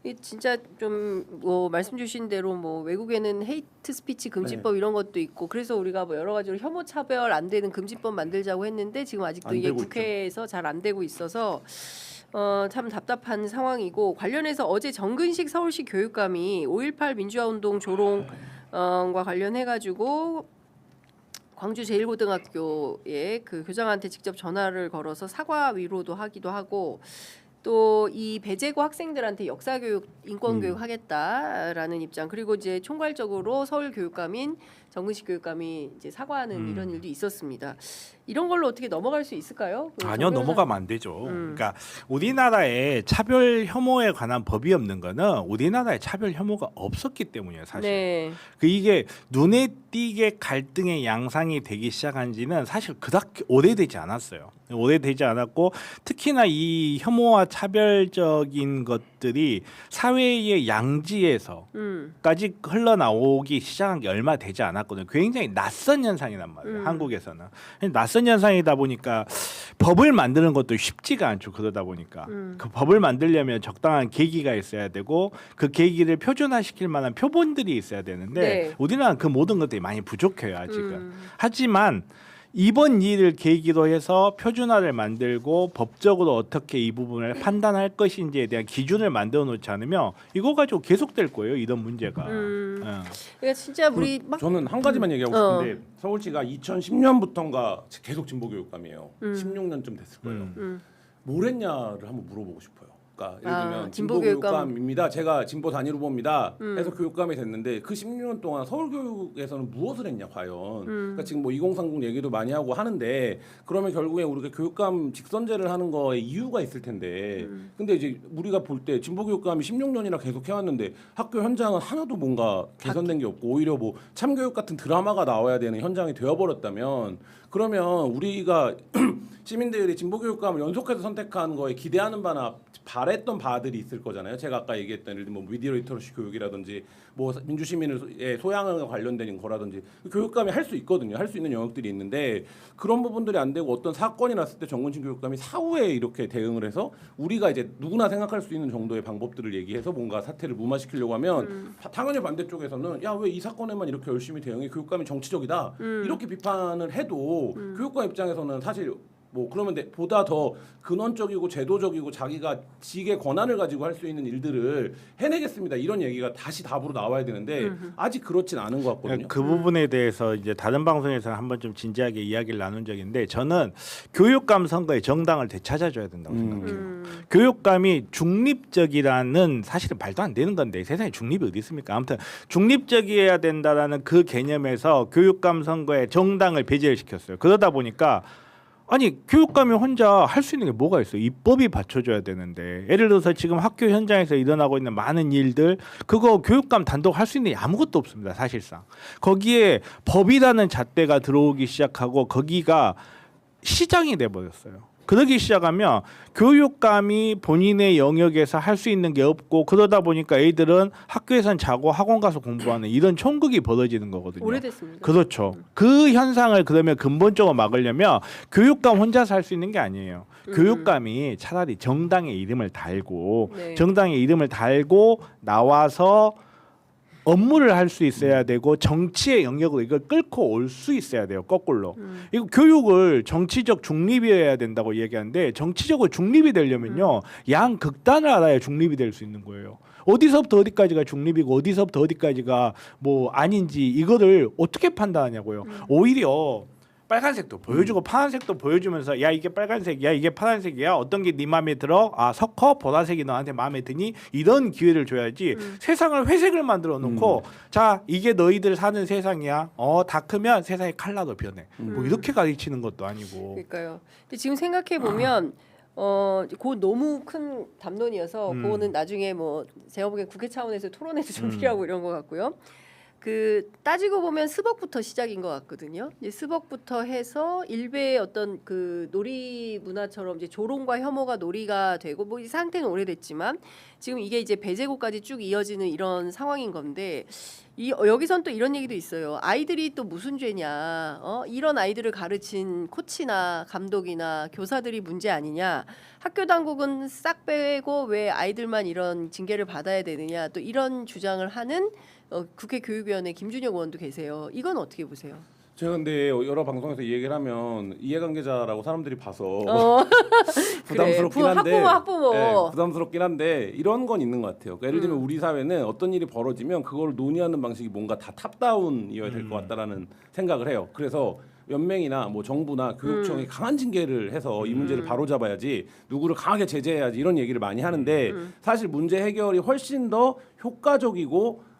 이 진짜 좀 뭐 말씀 주신 대로 뭐 외국에는 헤이트 스피치 금지법 이런 것도 있고 그래서 우리가 뭐 여러 가지로 혐오 차별 안 되는 금지법 만들자고 했는데 지금 아직도 안 이게 되고 국회에서 잘 안 되고 있어서 참 답답한 상황이고 관련해서 어제 정근식 서울시 교육감이 5.18 민주화 운동 조롱과 관련해 가지고 광주 제1고등학교에 그 교장한테 직접 전화를 걸어서 사과 위로도 하기도 하고 또 이 배제고 학생들한테 역사교육, 인권교육 하겠다라는 입장 그리고 이제 총괄적으로 서울 교육감인 정근식 교육감이 이제 사과하는 이런 일도 있었습니다. 이런 걸로 어떻게 넘어갈 수 있을까요? 전혀 넘어가면 안 되죠. 그러니까 우리나라에 차별 혐오에 관한 법이 없는 거는 우리나라에 차별 혐오가 없었기 때문이에요, 사실. 네. 이게 눈에 띄게 갈등의 양상이 되기 시작한 지는 사실 그닥 오래되지 않았어요. 오래되지 않았고 특히나 이 혐오와 차별적인 것들이 사회의 양지에서까지 흘러나오기 시작한 게 얼마 되지 않았거든요. 굉장히 낯선 현상이란 말이에요. 한국에서는. 낯선 현상이다 보니까 법을 만드는 것도 쉽지가 않죠. 그러다 보니까 그 법을 만들려면 적당한 계기가 있어야 되고 그 계기를 표준화시킬 만한 표본들이 있어야 되는데 네. 우리나라는 그 모든 것들이 많이 부족해요. 아직은. 하지만 이번 일을 계기로 해서 표준화를 만들고 법적으로 어떻게 이 부분을 판단할 것인지에 대한 기준을 만들어 놓지 않으면 이거 가지고 계속될 거예요. 이런 문제가. 그러니까 진짜 우리 막 저는 한 가지만 얘기하고 싶은데 서울시가 2010년부터인가 계속 진보교육감이에요. 16년쯤 됐을 거예요. 뭘 했냐를 한번 물어보고 싶어요. 그러니까 예를 들면 진보교육감입니다. 제가 진보 단일 후보입니다. 해서 교육감이 됐는데 그 16년 동안 서울교육에서는 무엇을 했냐 과연. 그러니까 지금 뭐 2030 얘기도 많이 하고 하는데 그러면 결국에 우리가 교육감 직선제를 하는 거에 이유가 있을 텐데 근데 이제 우리가 볼 때 진보교육감이 16년이나 계속 해왔는데 학교 현장은 하나도 뭔가 개선된 게 없고 오히려 뭐 참교육 같은 드라마가 나와야 되는 현장이 되어버렸다면 그러면 우리가 시민들이 진보교육감을 연속해서 선택한 거에 기대하는 바나 바랬던 바들이 있을 거잖아요. 제가 아까 얘기했던 예를 들면 뭐 미디어 리터러시 교육이라든지 뭐 민주시민의 소양에 관련된 거라든지 교육감이 할 수 있거든요. 할 수 있는 영역들이 있는데 그런 부분들이 안 되고 어떤 사건이 났을 때 정근식 교육감이 사후에 이렇게 대응을 해서 우리가 이제 누구나 생각할 수 있는 정도의 방법들을 얘기해서 뭔가 사태를 무마시키려고 하면 당연히 반대쪽에서는 야 왜 이 사건에만 이렇게 열심히 대응해 교육감이 정치적이다 이렇게 비판을 해도 교육감 입장에서는 사실 뭐 그러면 보다 더 근원적이고 제도적이고 자기가 직의 권한을 가지고 할 수 있는 일들을 해내겠습니다. 이런 얘기가 다시 답으로 나와야 되는데 아직 그렇진 않은 것 같거든요. 그 부분에 대해서 이제 다른 방송에서 한번 좀 진지하게 이야기를 나눈 적이 있는데 저는 교육감 선거에 정당을 되찾아줘야 된다고 생각해요. 교육감이 중립적이라는 사실은 말도 안 되는 건데 세상에 중립이 어디 있습니까? 아무튼 중립적이어야 된다라는 그 개념에서 교육감 선거에 정당을 배제를 시켰어요. 그러다 보니까 아니 교육감이 혼자 할 수 있는 게 뭐가 있어요? 입법이 받쳐줘야 되는데 예를 들어서 지금 학교 현장에서 일어나고 있는 많은 일들 그거 교육감 단독 할 수 있는 게 아무것도 없습니다. 사실상 거기에 법이라는 잣대가 들어오기 시작하고 거기가 시장이 돼버렸어요. 그러기 시작하면 교육감이 본인의 영역에서 할 수 있는 게 없고 그러다 보니까 애들은 학교에선 자고 학원 가서 공부하는 이런 총극이 벌어지는 거거든요. 오래됐습니다. 그렇죠. 그 현상을 그러면 근본적으로 막으려면 교육감 혼자서 할 수 있는 게 아니에요. 교육감이 차라리 정당의 이름을 달고 네. 정당의 이름을 달고 나와서 업무를 할 수 있어야 되고 정치의 영역으로 이걸 끌고 올 수 있어야 돼요. 거꾸로. 이거 교육을 정치적 중립이어야 된다고 얘기하는데 정치적으로 중립이 되려면요. 양극단을 알아야 중립이 될 수 있는 거예요. 어디서부터 어디까지가 중립이고 어디서부터 어디까지가 뭐 아닌지 이거를 어떻게 판단하냐고요. 오히려 빨간색도 보여주고 파란색도 보여주면서 야 이게 빨간색이야 이게 파란색이야 어떤 게 네 마음에 들어 아 섞어 보라색이 너한테 마음에 드니 이런 기회를 줘야지 세상을 회색을 만들어 놓고 자 이게 너희들 사는 세상이야 다 크면 세상의 컬러도 변해 뭐 이렇게 가르치는 것도 아니고 그러니까요. 근데 지금 생각해 보면 그거 너무 큰 담론이어서 그거는 나중에 뭐 제가 보기엔 국회 차원에서 토론회도 좀 필요하고 이런 것 같고요. 그 따지고 보면 스벅부터 시작인 것 같거든요. 이제 스벅부터 해서 일베의 어떤 그 놀이 문화처럼 이제 조롱과 혐오가 놀이가 되고 뭐 이 상태는 오래됐지만 지금 이게 이제 배제고까지 쭉 이어지는 이런 상황인 건데 여기선 또 이런 얘기도 있어요. 아이들이 또 무슨 죄냐? 이런 아이들을 가르친 코치나 감독이나 교사들이 문제 아니냐? 학교 당국은 싹 빼고 왜 아이들만 이런 징계를 받아야 되느냐? 또 이런 주장을 하는 국회 교육위원회 김준혁 의원도 계세요. 이건 어떻게 보세요? 제가 근데 여러 방송에서 이 얘기를 하면 이해관계자라고 사람들이 봐서 부담스럽긴 한데 학부모. 네, 부담스럽긴 한데 이런 건 있는 것 같아요. 그러니까 예를 들면 우리 사회는 어떤 일이 벌어지면 그걸 논의하는 방식이 뭔가 다 탑다운이어야 될 것 같다라는 생각을 해요. 그래서 연맹이나 뭐 정부나 교육청이 강한 징계를 해서 이 문제를 바로잡아야지 누구를 강하게 제재해야지 이런 얘기를 많이 하는데 사실 문제 해결이 훨씬 더 효과적이고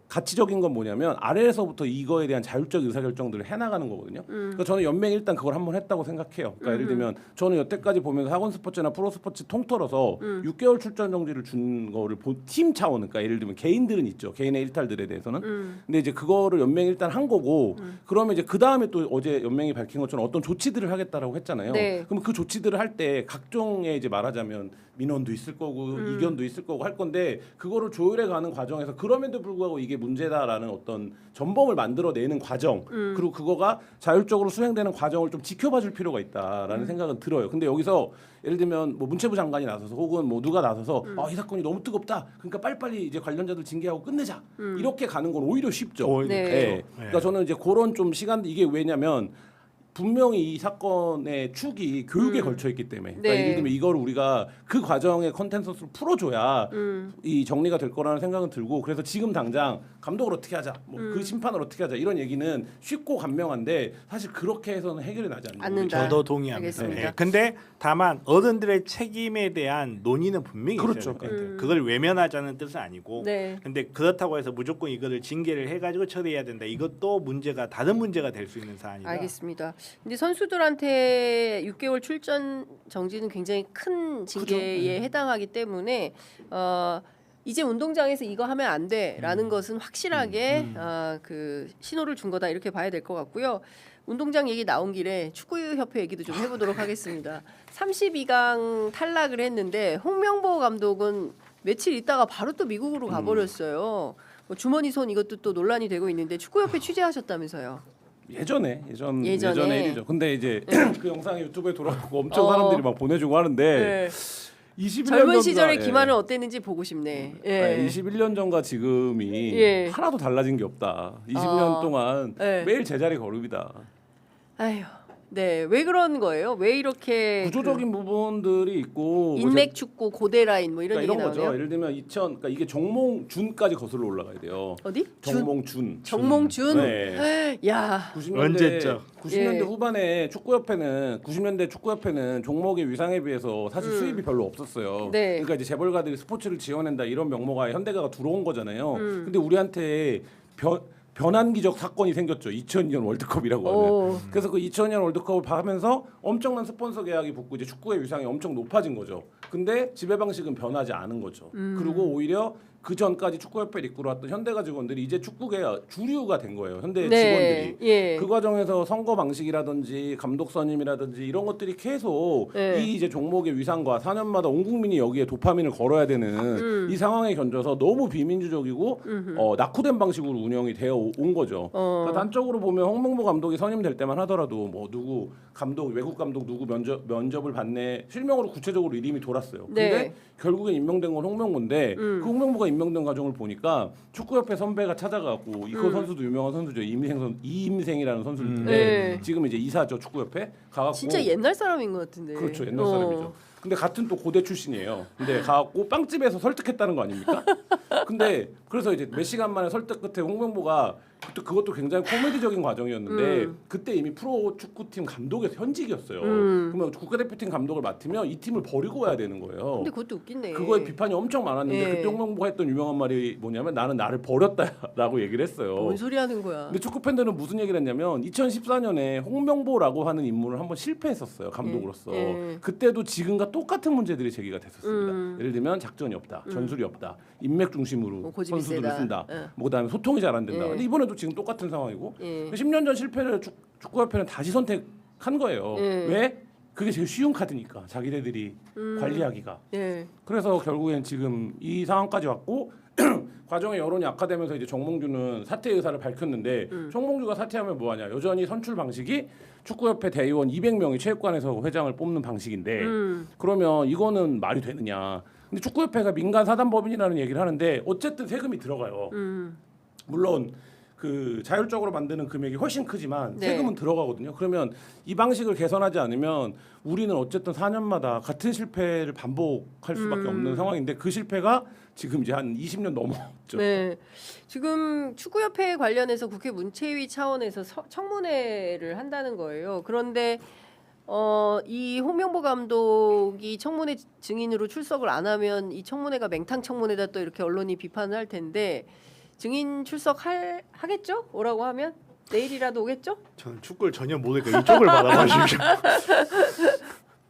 가치적인 건 뭐냐면 아래에서부터 이거에 대한 자율적 의사결정들을 해나가는 거거든요. 그러니까 저는 연맹이 일단 그걸 한번 했다고 생각해요. 그러니까 예를 들면 저는 여태까지 보면서 학원 스포츠나 프로 스포츠 통틀어서 6개월 출전 정지를 준 거를 팀 차원, 그러니까 예를 들면 개인들은 있죠. 개인의 일탈들에 대해서는. 근데 이제 그거를 연맹이 일단 한 거고 그러면 이제 그 다음에 또 어제 연맹이 밝힌 것처럼 어떤 조치들을 하겠다라고 했잖아요. 네. 그럼 그 조치들을 할 때 각종의 이제 말하자면 민원도 있을 거고 이견도 있을 거고 할 건데 그거를 조율해 가는 과정에서 그럼에도 불구하고 이게 문제다라는 어떤 전범을 만들어내는 과정 그리고 그거가 자율적으로 수행되는 과정을 좀 지켜봐줄 필요가 있다라는 생각은 들어요. 근데 여기서 예를 들면 뭐 문체부 장관이 나서서 혹은 뭐 누가 나서서 이 사건이 너무 뜨겁다. 그러니까 빨리빨리 이제 관련자들 징계하고 끝내자. 이렇게 가는 건 오히려 쉽죠. 네. 네. 그러니까 저는 이제 그런 좀 시간 이게 왜냐면 분명히 이 사건의 축이 교육에 걸쳐 있기 때문에 그러니까 네. 예를 들면 이걸 우리가 그 과정의 컨텐츠를 풀어줘야 이 정리가 될 거라는 생각은 들고 그래서 지금 당장 감독을 어떻게 하자 뭐 그 심판을 어떻게 하자 이런 얘기는 쉽고 간명한데 사실 그렇게 해서는 해결이 나지 않는다. 저도 동의합니다. 알겠습니다. 네. 근데 다만 어른들의 책임에 대한 논의는 분명히 그렇죠. 있어야 될 것 같아요. 그걸 외면하자는 뜻은 아니고 네. 근데 그렇다고 해서 무조건 이거를 징계를 해가지고 처리해야 된다. 이것도 문제가 다른 문제가 될 수 있는 사안이다. 알겠습니다. 근데 선수들한테 6개월 출전 정지는 굉장히 큰 징계에 해당하기 때문에 이제 운동장에서 이거 하면 안 돼라는 것은 확실하게 그 신호를 준 거다 이렇게 봐야 될 것 같고요. 운동장 얘기 나온 김에 축구협회 얘기도 좀 해보도록 하겠습니다. 32강 탈락을 했는데 홍명보 감독은 며칠 있다가 바로 또 미국으로 가버렸어요. 뭐 주머니 손 이것도 또 논란이 되고 있는데 축구협회 취재하셨다면서요. 예전에 예전에. 일이죠. 근데 이제 그 영상이 유튜브에 돌아가고 엄청 사람들이 막 보내주고 하는데 네. 21년 젊은 시절의 전과, 기만은 어땠는지 보고 싶네. 예. 21년 전과 지금이 예. 하나도 달라진 게 없다. 20년 동안 예. 매일 제자리 걸음이다. 아휴 네, 왜 그런 거예요? 왜 이렇게 구조적인 부분들이 있고 인맥 축구 고대 라인 뭐 이런 그러니까 얘기 이런 거죠. 나오네요. 예를 들면 그러니까 이게 정몽준까지 거슬러 올라가야 돼요. 어디? 정몽준. 정몽준. 네. 야. 90년대 언제죠? 90년대 예. 후반에 축구협회는 90년대 축구협회는 종목의 위상에 비해서 사실 수입이 별로 없었어요. 네. 그러니까 이제 재벌가들이 스포츠를 지원한다 이런 명목하에 현대가가 들어온 거잖아요. 근데 우리한테 변환기적 사건이 생겼죠. 2002년 월드컵이라고 하는. 오. 그래서 그 2002년 월드컵을 하면서 엄청난 스폰서 계약이 붙고 이제 축구의 위상이 엄청 높아진 거죠. 근데 지배 방식은 변하지 않은 거죠. 그리고 오히려 그 전까지 축구협회를 이끌어왔던 현대가 직원들이 이제 축구계 주류가 된 거예요. 현대 직원들이. 예. 그 과정에서 선거 방식이라든지 감독 선임이라든지 이런 것들이 계속 네. 이 이제 종목의 위상과 4년마다 온 국민이 여기에 도파민을 걸어야 되는 이 상황에 견져서 너무 비민주적이고 낙후된 방식으로 운영이 되어 온 거죠. 그러니까 단적으로 보면 홍명보 감독이 선임될 때만 하더라도 뭐 누구 감독 외국 감독 누구 면접을 받네 실명으로 구체적으로 이름이 돌았어요. 근데 네. 결국엔 임명된 건 홍명보인데 그 홍명보가 임명된 과정을 보니까 축구협회 선배가 찾아가고 이거 선수도 유명한 선수죠. 이임생이라는 선수인데 네. 지금 이제 이사죠 축구협회 가갖고 진짜 옛날 사람인 것 같은데. 그렇죠 옛날 사람이죠. 근데 같은 또 고대 출신이에요. 근데 가갖고 빵집에서 설득했다는 거 아닙니까? 근데 그래서 이제 몇 시간 만에 설득 끝에 홍명보가 그것도 굉장히 코미디적인 과정이었는데 그때 이미 프로 축구팀 감독에서 현직이었어요. 그러면 국가대표팀 감독을 맡으면 이 팀을 버리고 와야 되는 거예요. 근데 그것도 웃긴네. 그거에 비판이 엄청 많았는데 예. 그때 홍명보가 했던 유명한 말이 뭐냐면 나는 나를 버렸다라고 얘기를 했어요. 뭔 소리 하는 거야? 근데 축구 팬들은 무슨 얘기를 했냐면 2014년에 홍명보라고 하는 인물을 한번 실패했었어요 감독으로서. 예. 그때도 지금과 똑같은 문제들이 제기가 됐었습니다. 예를 들면 작전이 없다, 전술이 없다, 인맥 중심으로 고집이 선수들을 세다. 쓴다. 예. 뭐 그다음에 소통이 잘 안 된다. 예. 근데 이번에도 지금 똑같은 상황이고 예. 10년 전 실패를 축구협회는 다시 선택한 거예요. 예. 왜? 그게 제일 쉬운 카드니까 자기네들이 관리하기가. 예. 그래서 결국엔 지금 이 상황까지 왔고 과정에 여론이 악화되면서 이제 정몽주는 사퇴 의사를 밝혔는데 정몽주가 사퇴하면 뭐하냐 여전히 선출 방식이 축구협회 대의원 200명이 체육관에서 회장을 뽑는 방식인데 그러면 이거는 말이 되느냐 근데 축구협회가 민간 사단법인이라는 얘기를 하는데 어쨌든 세금이 들어가요. 물론 그 자율적으로 만드는 금액이 훨씬 크지만 네. 세금은 들어가거든요. 그러면 이 방식을 개선하지 않으면 우리는 어쨌든 4년마다 같은 실패를 반복할 수밖에 없는 상황인데 그 실패가 지금 이제 한 20년 넘었죠. 네. 지금 축구협회 관련해서 국회 문체위 차원에서 청문회를 한다는 거예요. 그런데 이 홍명보 감독이 청문회 증인으로 출석을 안 하면 이 청문회가 맹탕 청문회다 또 이렇게 언론이 비판을 할 텐데 증인 출석하겠죠? 오라고 하면 내일이라도 오겠죠? 저는 축구를 전혀 모르니까 이쪽을 받아보십시오.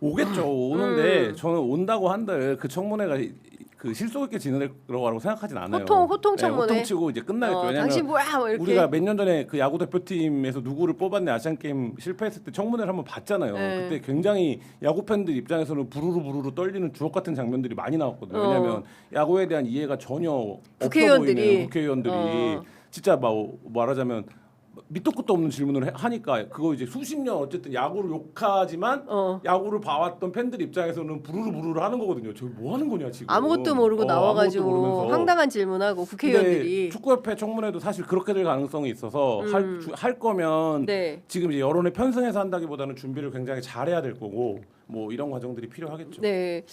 오겠죠. 오는데 저는 온다고 한들 그 청문회가 그 실속 있게 진행될 거라고 생각하진 않아요. 호통 청문회. 네, 호통 치고 이제 끝나겠죠. 왜냐면 당신 뭐야? 뭐 이렇게. 우리가 몇 년 전에 그 야구 대표팀에서 누구를 뽑았네 아시안 게임 실패했을 때 청문회를 한번 봤잖아요. 네. 그때 굉장히 야구 팬들 입장에서는 부르르 떨리는 주옥 같은 장면들이 많이 나왔거든요. 왜냐하면 야구에 대한 이해가 전혀 없어 국회의원들이. 보이는 국회의원들이 진짜 말하자면 밑도 끝도 없는 질문을 하니까 그거 이제 수십 년 어쨌든 야구를 욕하지만 야구를 봐왔던 팬들 입장에서는 부르르 하는 거거든요. 저기 뭐 하는 거냐 지금. 아무것도 모르고 아무것도 나와가지고 모르면서. 황당한 질문하고 근데 국회의원들이. 축구협회 청문회도 사실 그렇게 될 가능성이 있어서 할 거면 네. 지금 이제 여론에 편승해서 한다기보다는 준비를 굉장히 잘해야 될 거고 뭐 이런 과정들이 필요하겠죠. 네.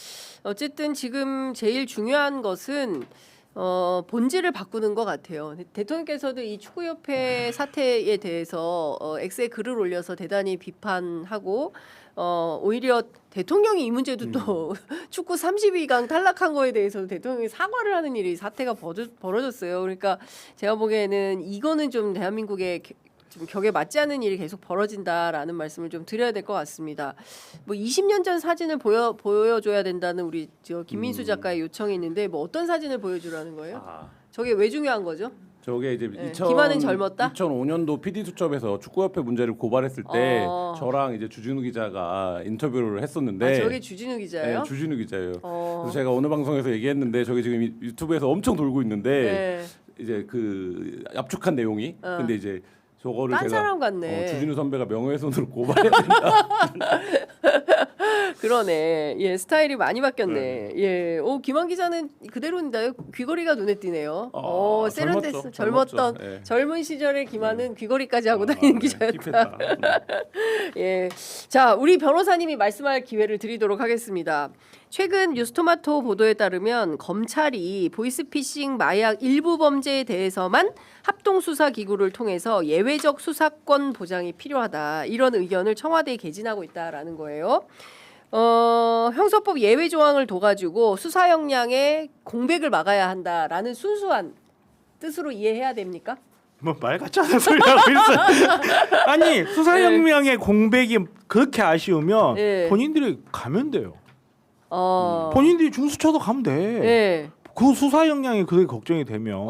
어쨌든 지금 제일 중요한 것은 본질을 바꾸는 것 같아요. 대통령께서도 이 축구협회 사태에 대해서 X에 글을 올려서 대단히 비판하고 오히려 대통령이 이 문제도 또 축구 32강 탈락한 거에 대해서 대통령이 사과를 하는 일이 사태가 벌어졌어요. 그러니까 제가 보기에는 이거는 좀 대한민국의 좀 격에 맞지 않는 일이 계속 벌어진다라는 말씀을 좀 드려야 될 것 같습니다. 뭐 20년 전 사진을 보여줘야 된다는 우리 김민수 작가의 요청이 있는데 뭐 어떤 사진을 보여주라는 거예요? 저게 왜 중요한 거죠? 저게 이제 네. 기만은 젊었다? 2005년도 PD 수첩에서 축구협회 문제를 고발했을 때 저랑 이제 주진우 기자가 인터뷰를 했었는데 저게 주진우 기자예요? 네, 주진우 기자예요. 그래서 제가 어느 방송에서 얘기했는데 저게 지금 유튜브에서 엄청 돌고 있는데 이제 그 압축한 내용이 근데 이제 저거를 딴 제가 사람 같네. 주진우 선배가 명예훼손으로 고발해야 된다. 그러네. 예, 스타일이 많이 바뀌었네. 예, 오 김한 기자는 그대로인데요. 귀걸이가 눈에 띄네요. 세련됐어. 젊었던 예. 젊은 시절의 김한은 귀걸이까지 하고 다니는 기자였다. 힙했다. 예, 자 우리 변호사님이 말씀할 기회를 드리도록 하겠습니다. 최근 뉴스토마토 보도에 따르면 검찰이 보이스피싱 마약 일부 범죄에 대해서만 합동수사기구를 통해서 예외적 수사권 보장이 필요하다 이런 의견을 청와대에 개진하고 있다라는 거예요. 형사법 예외 조항을 둬가지고 수사 역량의 공백을 막아야 한다라는 순수한 뜻으로 이해해야 됩니까? 뭐 말 같지 않은 소리 하고 있어. 아니 수사 역량의 공백이 그렇게 아쉬우면 네. 본인들이 가면 돼요. 본인들이 중수처도 가면 돼. 네. 그 수사 역량이 그렇게 걱정이 되면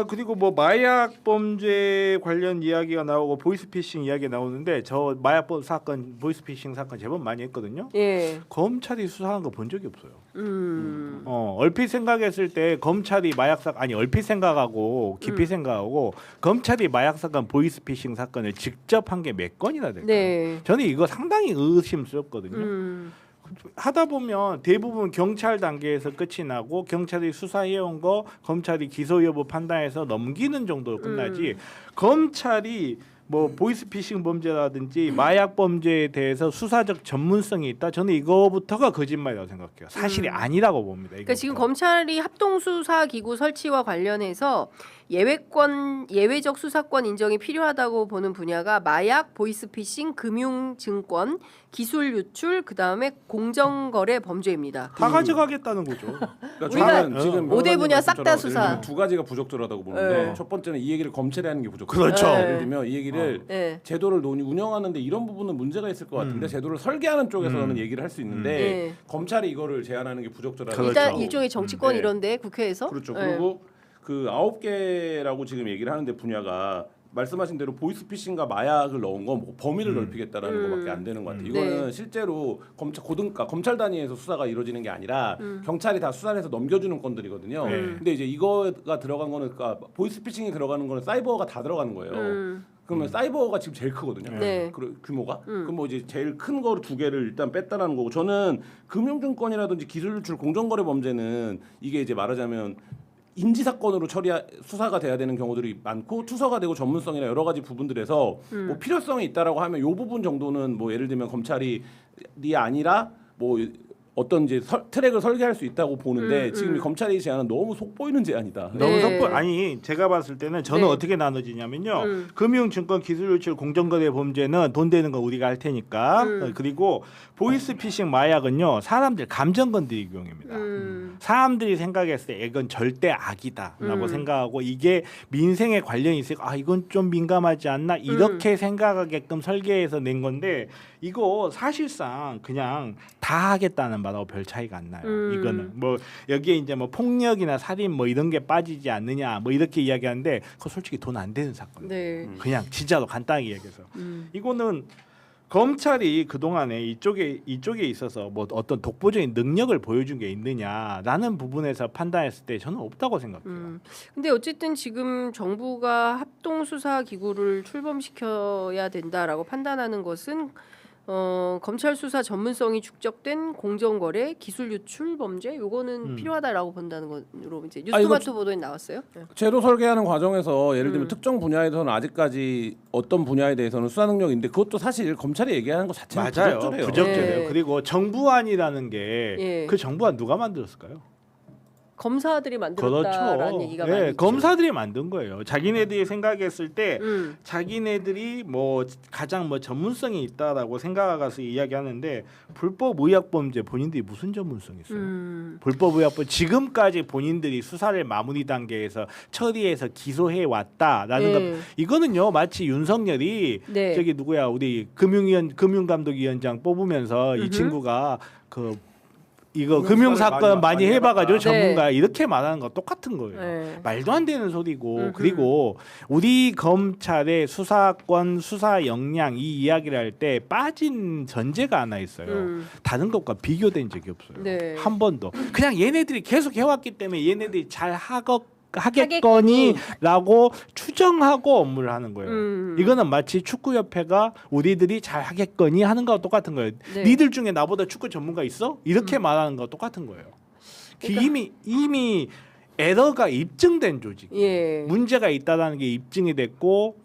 그리고 뭐 마약 범죄 관련 이야기가 나오고 보이스피싱 이야기가 나오는데 저 마약범 사건 보이스피싱 사건 제법 많이 했거든요. 예. 검찰이 수사한 거 본 적이 없어요. 얼핏 생각했을 때 검찰이 마약 사건 아니 얼핏 생각하고 깊이 생각하고 검찰이 마약 사건 보이스피싱 사건을 직접 한 게 몇 건이나 될까요? 네. 저는 이거 상당히 의심스럽거든요. 하다 보면 대부분 경찰 단계에서 끝이 나고 경찰이 수사해온 거 검찰이 기소 여부 판단해서 넘기는 정도로 끝나지 검찰이 뭐 보이스피싱 범죄라든지 마약 범죄에 대해서 수사적 전문성이 있다. 저는 이거부터가 거짓말이라고 생각해요. 사실이 아니라고 봅니다. 그러니까 지금 검찰이 합동수사기구 설치와 관련해서 예외적 수사권 인정이 필요하다고 보는 분야가 마약, 보이스피싱, 금융증권, 기술 유출, 그다음에 공정거래 범죄입니다. 다 가져가겠다는 거죠. 그러니까 저는 지금 5대 분야 싹 다 변호사님처럼 수사. 예를 들면 두 가지가 부적절하다고 보는데 네. 첫 번째는 이 얘기를 검찰이 하는 게 부적절해요. 그렇죠. 예를 들면 이 얘기를 네. 제도를 운영하는데 이런 부분은 문제가 있을 것 같은데 제도를 설계하는 쪽에서는 얘기를 할 수 있는데 네. 검찰이 이거를 제안하는 게 부적절하다. 그렇죠. 일단 일종의 정치권 네. 이런데 국회에서 그렇죠. 네. 그리고 그 9개라고 지금 얘기를 하는데 분야가 말씀하신 대로 보이스피싱과 마약을 넣은 건 뭐 범위를 넓히겠다라는 것밖에 안 되는 것 같아요. 이거는 네. 실제로 검찰 단위에서 수사가 이루어지는 게 아니라 경찰이 다 수사를 해서 넘겨주는 건들이거든요. 네. 근데 이제 이거가 들어간 거는 그러니까 보이스피싱이 들어가는 거는 사이버가 다 들어가는 거예요. 그러면 사이버가 지금 제일 크거든요. 네. 규모가. 그럼 뭐 이제 제일 큰 거를 두 개를 일단 뺐다라는 거고 저는 금융증권이라든지 기술유출 공정거래 범죄는 이게 이제 말하자면 인지 사건으로 수사가 돼야 되는 경우들이 많고 투서가 되고 전문성이나 여러 가지 부분들에서 뭐 필요성이 있다라고 하면 요 부분 정도는 뭐 예를 들면 검찰이 아니라 뭐 어떤 이제 트랙을 설계할 수 있다고 보는데 지금 이 검찰이 제안은 너무 속보이는 제안이다. 네. 너무 섣불 아니 제가 봤을 때는 저는 네. 어떻게 나눠지냐면요. 금융증권 기술유출 공정거래 범죄는 돈 되는 거 우리가 할 테니까 그리고 보이스피싱 마약은요 사람들 감정 건드리기 용입니다. 사람들이 생각했을 때 이건 절대 악이다라고 생각하고 이게 민생에 관련이 있으니까 이건 좀 민감하지 않나 이렇게 생각하게끔 설계해서 낸 건데 이거 사실상 그냥 다 하겠다는 말하고 별 차이가 안 나요. 이거는 뭐 여기에 이제 뭐 폭력이나 살인 뭐 이런 게 빠지지 않느냐 뭐 이렇게 이야기하는데 그거 솔직히 돈 안 되는 사건. 네. 그냥 진짜로 간단하게 얘기해서 이거는 검찰이 그 동안에 이쪽에 있어서 뭐 어떤 독보적인 능력을 보여준 게 있느냐라는 부분에서 판단했을 때 저는 없다고 생각해요. 근데 어쨌든 지금 정부가 합동수사 기구를 출범시켜야 된다라고 판단하는 것은 검찰 수사 전문성이 축적된 공정거래, 기술 유출 범죄 요거는 필요하다라고 본다는 거로 이제 뉴스토마토 보도에 나왔어요. 네. 제도 설계하는 과정에서 예를 들면 특정 분야에서는 아직까지 어떤 분야에 대해서는 수사 능력이 있는데 그것도 사실 검찰이 얘기하는 것 자체는 맞아요. 부적절해요. 부적절해요. 네. 그리고 정부안이라는 게 예. 그 정부안 누가 만들었을까요? 검사들이 만들었다라는 그렇죠. 얘기가 많이 있죠. 검사들이 만든 거예요. 자기네들이 생각했을 때 음. 자기네들이 뭐 가장 뭐 전문성이 있다라고 생각해서 이야기하는데 불법 의약 범죄 본인들이 무슨 전문성이 있어요? 불법 의약 범죄 지금까지 본인들이 수사를 마무리 단계에서 처리해서 기소해 왔다라는 네. 것 이거는요 마치 윤석열이 네. 저기 누구야 우리 금융감독위원장 뽑으면서 이 친구가 이거 금융 사건 많이 해봐가지고 네. 전문가 이렇게 말하는 거 똑같은 거예요. 네. 말도 안 되는 소리고 그리고 우리 검찰의 수사권 수사 역량 이 이야기를 할 때 빠진 전제가 하나 있어요. 다른 것과 비교된 적이 없어요. 네. 한 번도 그냥 얘네들이 계속 해왔기 때문에 얘네들이 잘 하고 하겠거니라고 추정하고 업무를 하는 거예요. 이거는 마치 축구협회가 우리들이 잘 하겠거니 하는 거와 똑같은 거예요. 네. 니들 중에 나보다 축구 전문가 있어? 이렇게 말하는 거와 똑같은 거예요. 그러니까. 이미 에러가 입증된 조직. 예. 문제가 있다라는 게 입증이 됐고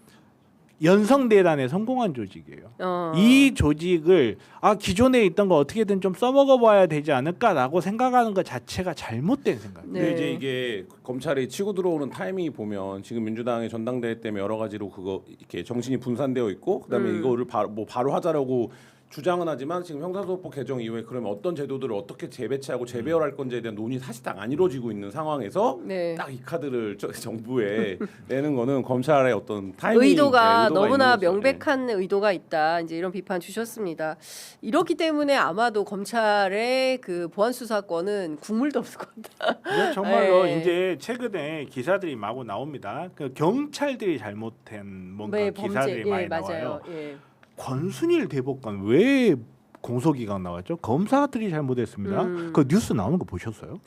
연성대란에 성공한 조직이에요. 이 조직을 기존에 있던 거 어떻게든 좀 써먹어 봐야 되지 않을까라고 생각하는 것 자체가 잘못된 생각이에요. 네. 근데 이제 이게 검찰이 치고 들어오는 타이밍이 보면 지금 민주당의 전당대회 때문에 여러 가지로 그거 이렇게 정신이 분산되어 있고 그다음에 이거를 바로 하자라고 주장은 하지만 지금 형사소송법 개정 이후에 그러면 어떤 제도들을 어떻게 재배치하고 재배열할 건지에 대한 논의 사실상 안 이루어지고 있는 상황에서 네. 딱 이 카드를 정부에 내는 거는 검찰의 어떤 타이밍 의도가 너무나 있는 거죠. 명백한 의도가 있다. 이제 이런 비판 주셨습니다. 이렇기 때문에 아마도 검찰의 그 보안 수사권은 국물도 없을 것 같다. 근데 정말로 네. 이제 최근에 기사들이 마구 나옵니다. 그 경찰들이 잘못한 뭔가 네, 기사들이 많이 맞아요. 나와요. 예. 권순일 대법관 왜 공소기각 나왔죠? 검사들이 잘못했습니다. 그 뉴스 나오는 거 보셨어요?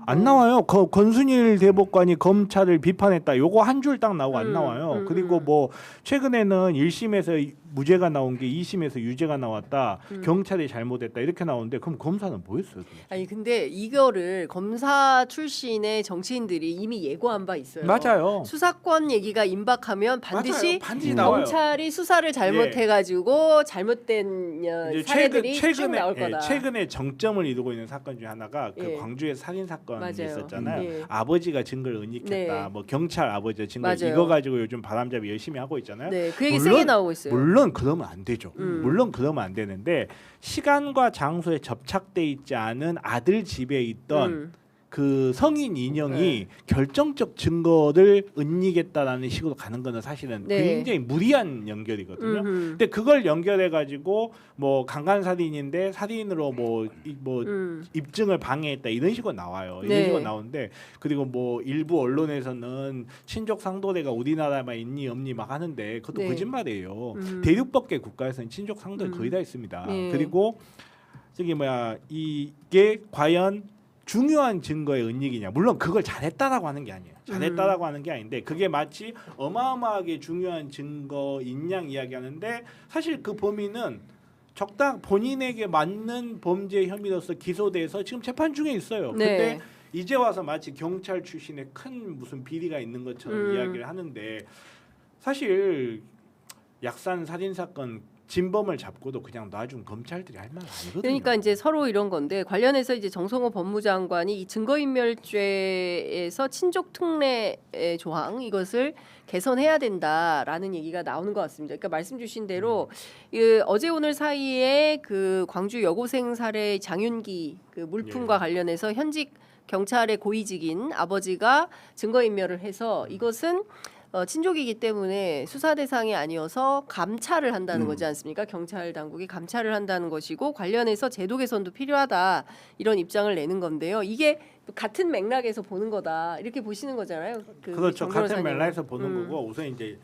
안 나와요. 권순일 대법관이 검찰을 비판했다. 요거 한 줄 딱 나오고 안 나와요. 그리고 뭐 최근에는 1심에서 무죄가 나온 게 2심에서 유죄가 나왔다. 경찰이 잘못했다. 이렇게 나오는데 그럼 검사는 뭐 했어요? 도대체? 아니 근데 이거를 검사 출신의 정치인들이 이미 예고한 바 있어요. 맞아요. 수사권 얘기가 임박하면 반드시 맞아요. 반드시 나와요. 검찰이 수사를 잘못해가지고 잘못된 이제 사례들이 쭉 나올 거다. 최근에 정점을 이루고 있는 사건 중에 하나가 그 예. 광주의 살인 사건이 맞아요. 있었잖아요. 예. 아버지가 증거를 은닉했다. 네. 뭐 경찰 아버지가 증거 맞아요. 이거 가지고 요즘 바람잡이 열심히 하고 있잖아요. 네, 그 얘기 세게 나오고 있어요. 물론 그러면 안 되죠. 물론 그러면 안 되는데 시간과 장소에 접착돼 있지 않은 아들 집에 있던 그 성인 인형이 결정적 증거를 은닉했다라는 식으로 가는 거는 사실은 네. 굉장히 무리한 연결이거든요. 근데 그걸 연결해 가지고 뭐 강간 살인인데 살인으로 뭐 입증을 방해했다 이런 식으로 나와요. 이런 네. 식으로 나오는데 그리고 뭐 일부 언론에서는 친족 상도례가 우리나라만 있니 없니 막 하는데 그것도 네. 거짓말이에요. 대륙법계 국가에서는 친족 상도례 거의 다 있습니다. 네. 그리고 저기 이게 과연 중요한 증거의 은닉이냐? 물론 그걸 잘했다라고 하는 게 아니에요. 잘했다라고 하는 게 아닌데 그게 마치 어마어마하게 중요한 증거인 양 이야기하는데 사실 그 범인은 본인에게 맞는 범죄 혐의로서 기소돼서 지금 재판 중에 있어요. 네. 근데 이제 와서 마치 경찰 출신의 큰 무슨 비리가 있는 것처럼 이야기를 하는데 사실 약산 살인 사건 진범을 잡고도 그냥 놔준 검찰들이 할 말 아니거든요. 그러니까 이제 서로 이런 건데 관련해서 이제 정성호 법무장관이 이 증거인멸죄에서 친족 특례의 조항 이것을 개선해야 된다라는 얘기가 나오는 것 같습니다. 그러니까 말씀 주신 대로 어제 오늘 사이에 그 광주 여고생 살해 장윤기 그 물품과 예. 관련해서 현직 경찰의 고위직인 아버지가 증거인멸을 해서 이것은 친족이기 때문에 수사 대상이 아니어서 감찰을 한다는 거지 않습니까? 경찰 당국이 감찰을 한다는 것이고 관련해서 제도 개선도 필요하다 이런 입장을 내는 건데요. 이게 같은 맥락에서 보는 거다 이렇게 보시는 거잖아요. 그렇죠. 정 같은 변호사님은. 맥락에서 보는 거고 우선 이제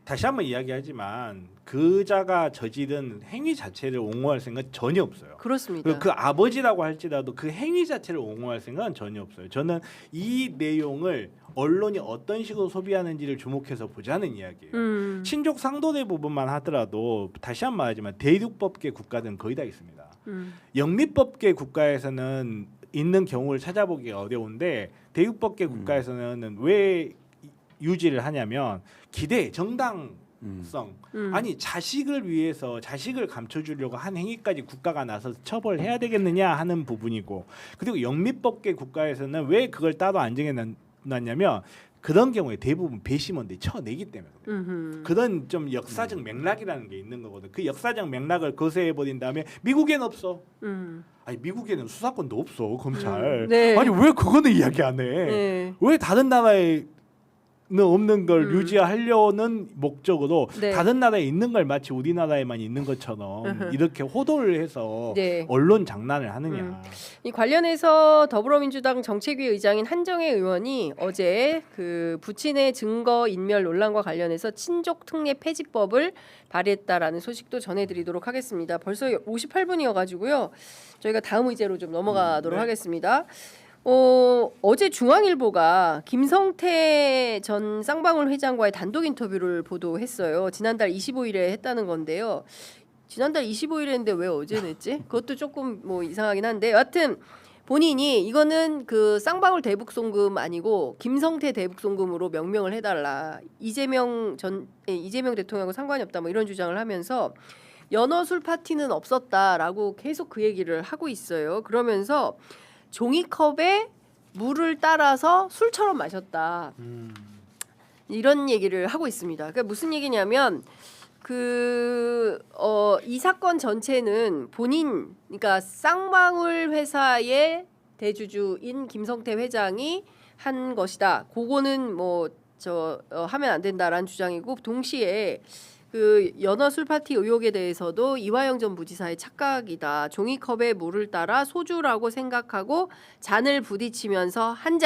다시 한번 이야기하지만 그자가 저지른 행위 자체를 옹호할 생각은 전혀 없어요. 그렇습니다. 그리고 그 아버지라고 할지라도 그 행위 자체를 옹호할 생각은 전혀 없어요. 저는 이 내용을 언론이 어떤 식으로 소비하는지를 주목해서 보자는 이야기예요. 친족 상도례 부분만 하더라도 다시 한번 말하지만 대륙법계 국가들은 거의 다 있습니다. 영미법계 국가에서는 있는 경우를 찾아보기가 어려운데 대륙법계 국가에서는 왜 유지를 하냐면 기대 정당성 아니 자식을 위해서 자식을 감춰주려고 한 행위까지 국가가 나서 처벌해야 되겠느냐 하는 부분이고 그리고 영미법계 국가에서는 왜 그걸 따로 안 정해놨냐면 그런 경우에 대부분 배심원들이 쳐내기 때문에 그런 좀 역사적 맥락이라는 게 있는 거거든. 그 역사적 맥락을 거세해 버린 다음에 미국에는 없어. 아니 미국에는 수사권도 없어 검찰. 네. 아니 왜 그거는 이야기 안 해? 네. 왜 다른 나라에 없는 걸 유지하려는 목적으로 네. 다른 나라에 있는 걸 마치 우리나라에만 있는 것처럼 이렇게 호도를 해서 네. 언론 장난을 하느냐. 이 관련해서 더불어민주당 정책위 의장인 한정혜 의원이 어제 그 부친의 증거 인멸 논란과 관련해서 친족 특례 폐지법을 발의했다라는 소식도 전해드리도록 하겠습니다. 벌써 58분이어가지고요. 저희가 다음 의제로 좀 넘어가도록 하겠습니다. 어제 중앙일보가 김성태 전 쌍방울 회장과의 단독 인터뷰를 보도했어요. 지난달 25일에 했다는 건데요. 지난달 25일에 했는데 왜 어제 냈지? 그것도 조금 뭐 이상하긴 한데 여하튼 본인이 이거는 그 쌍방울 대북송금 아니고 김성태 대북송금으로 명명을 해달라. 이재명 대통령하고 상관이 없다 뭐 이런 주장을 하면서 연어 술 파티는 없었다라고 계속 그 얘기를 하고 있어요. 그러면서 종이컵에 물을 따라서 술처럼 마셨다. 이런 얘기를 하고 있습니다. 그러니까 무슨 얘기냐면 이 사건 전체는 본인, 그러니까 쌍방울 회사의 대주주인 김성태 회장이 한 것이다. 그거는 하면 안 된다라는 주장이고 동시에 그 연어 술 파티 의혹에 대해서도 이화영 전 부지사의 착각이다. 종이컵에 물을 따라 소주라고 생각하고 잔을 부딪히면서 한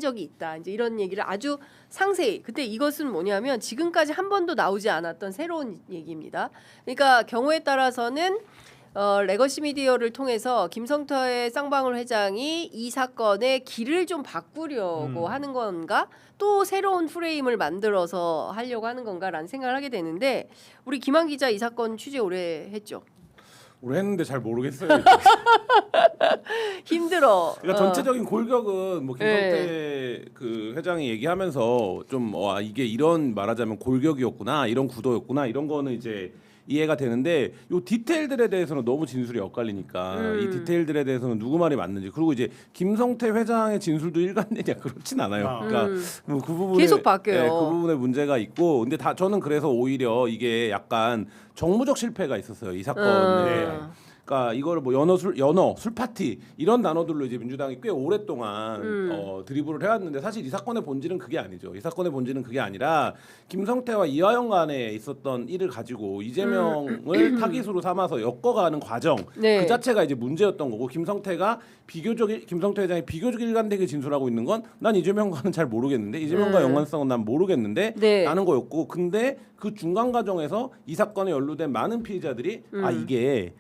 적이 있다. 이제 이런 얘기를 아주 상세히. 근데 이것은 뭐냐면 지금까지 한 번도 나오지 않았던 새로운 얘기입니다. 그러니까 경우에 따라서는 레거시 미디어를 통해서 김성태 쌍방울 회장이 이 사건의 길을 좀 바꾸려고 하는 건가? 또 새로운 프레임을 만들어서 하려고 하는 건가라는 생각을 하게 되는데 우리 김한 기자 이 사건 취재 오래 했죠. 오래 했는데 잘 모르겠어요. 힘들어. 그러니까 전체적인 골격은 뭐 김성태 그 회장이 얘기하면서 좀 이게 이런 말하자면 골격이었구나, 이런 구도였구나, 이런 거는 이제 이해가 되는데 요 디테일들에 대해서는 너무 진술이 엇갈리니까 이 디테일들에 대해서는 누구 말이 맞는지, 그리고 이제 김성태 회장의 진술도 일관되냐 그렇진 않아요. 그러니까 뭐 그 부분에 계속 바뀌어요. 그 부분에 문제가 있고, 근데 저는 그래서 오히려 이게 약간 정무적 실패가 있었어요, 이 사건에. 그러니까 이거를 뭐 연어 술 파티 이런 단어들로 이제 민주당이 꽤 오랫동안 드리블을 해왔는데 사실 이 사건의 본질은 그게 아니죠. 이 사건의 본질은 그게 아니라 김성태와 이화영 간에 있었던 일을 가지고 이재명을 타깃으로 삼아서 엮어가는 과정 그 자체가 이제 문제였던 거고, 김성태 회장이 비교적 일관되게 진술하고 있는 건 난 이재명과는 잘 모르겠는데, 이재명과 연관성은 난 모르겠는데 라는 거였고, 근데 그 중간 과정에서 이 사건에 연루된 많은 피해자들이 이게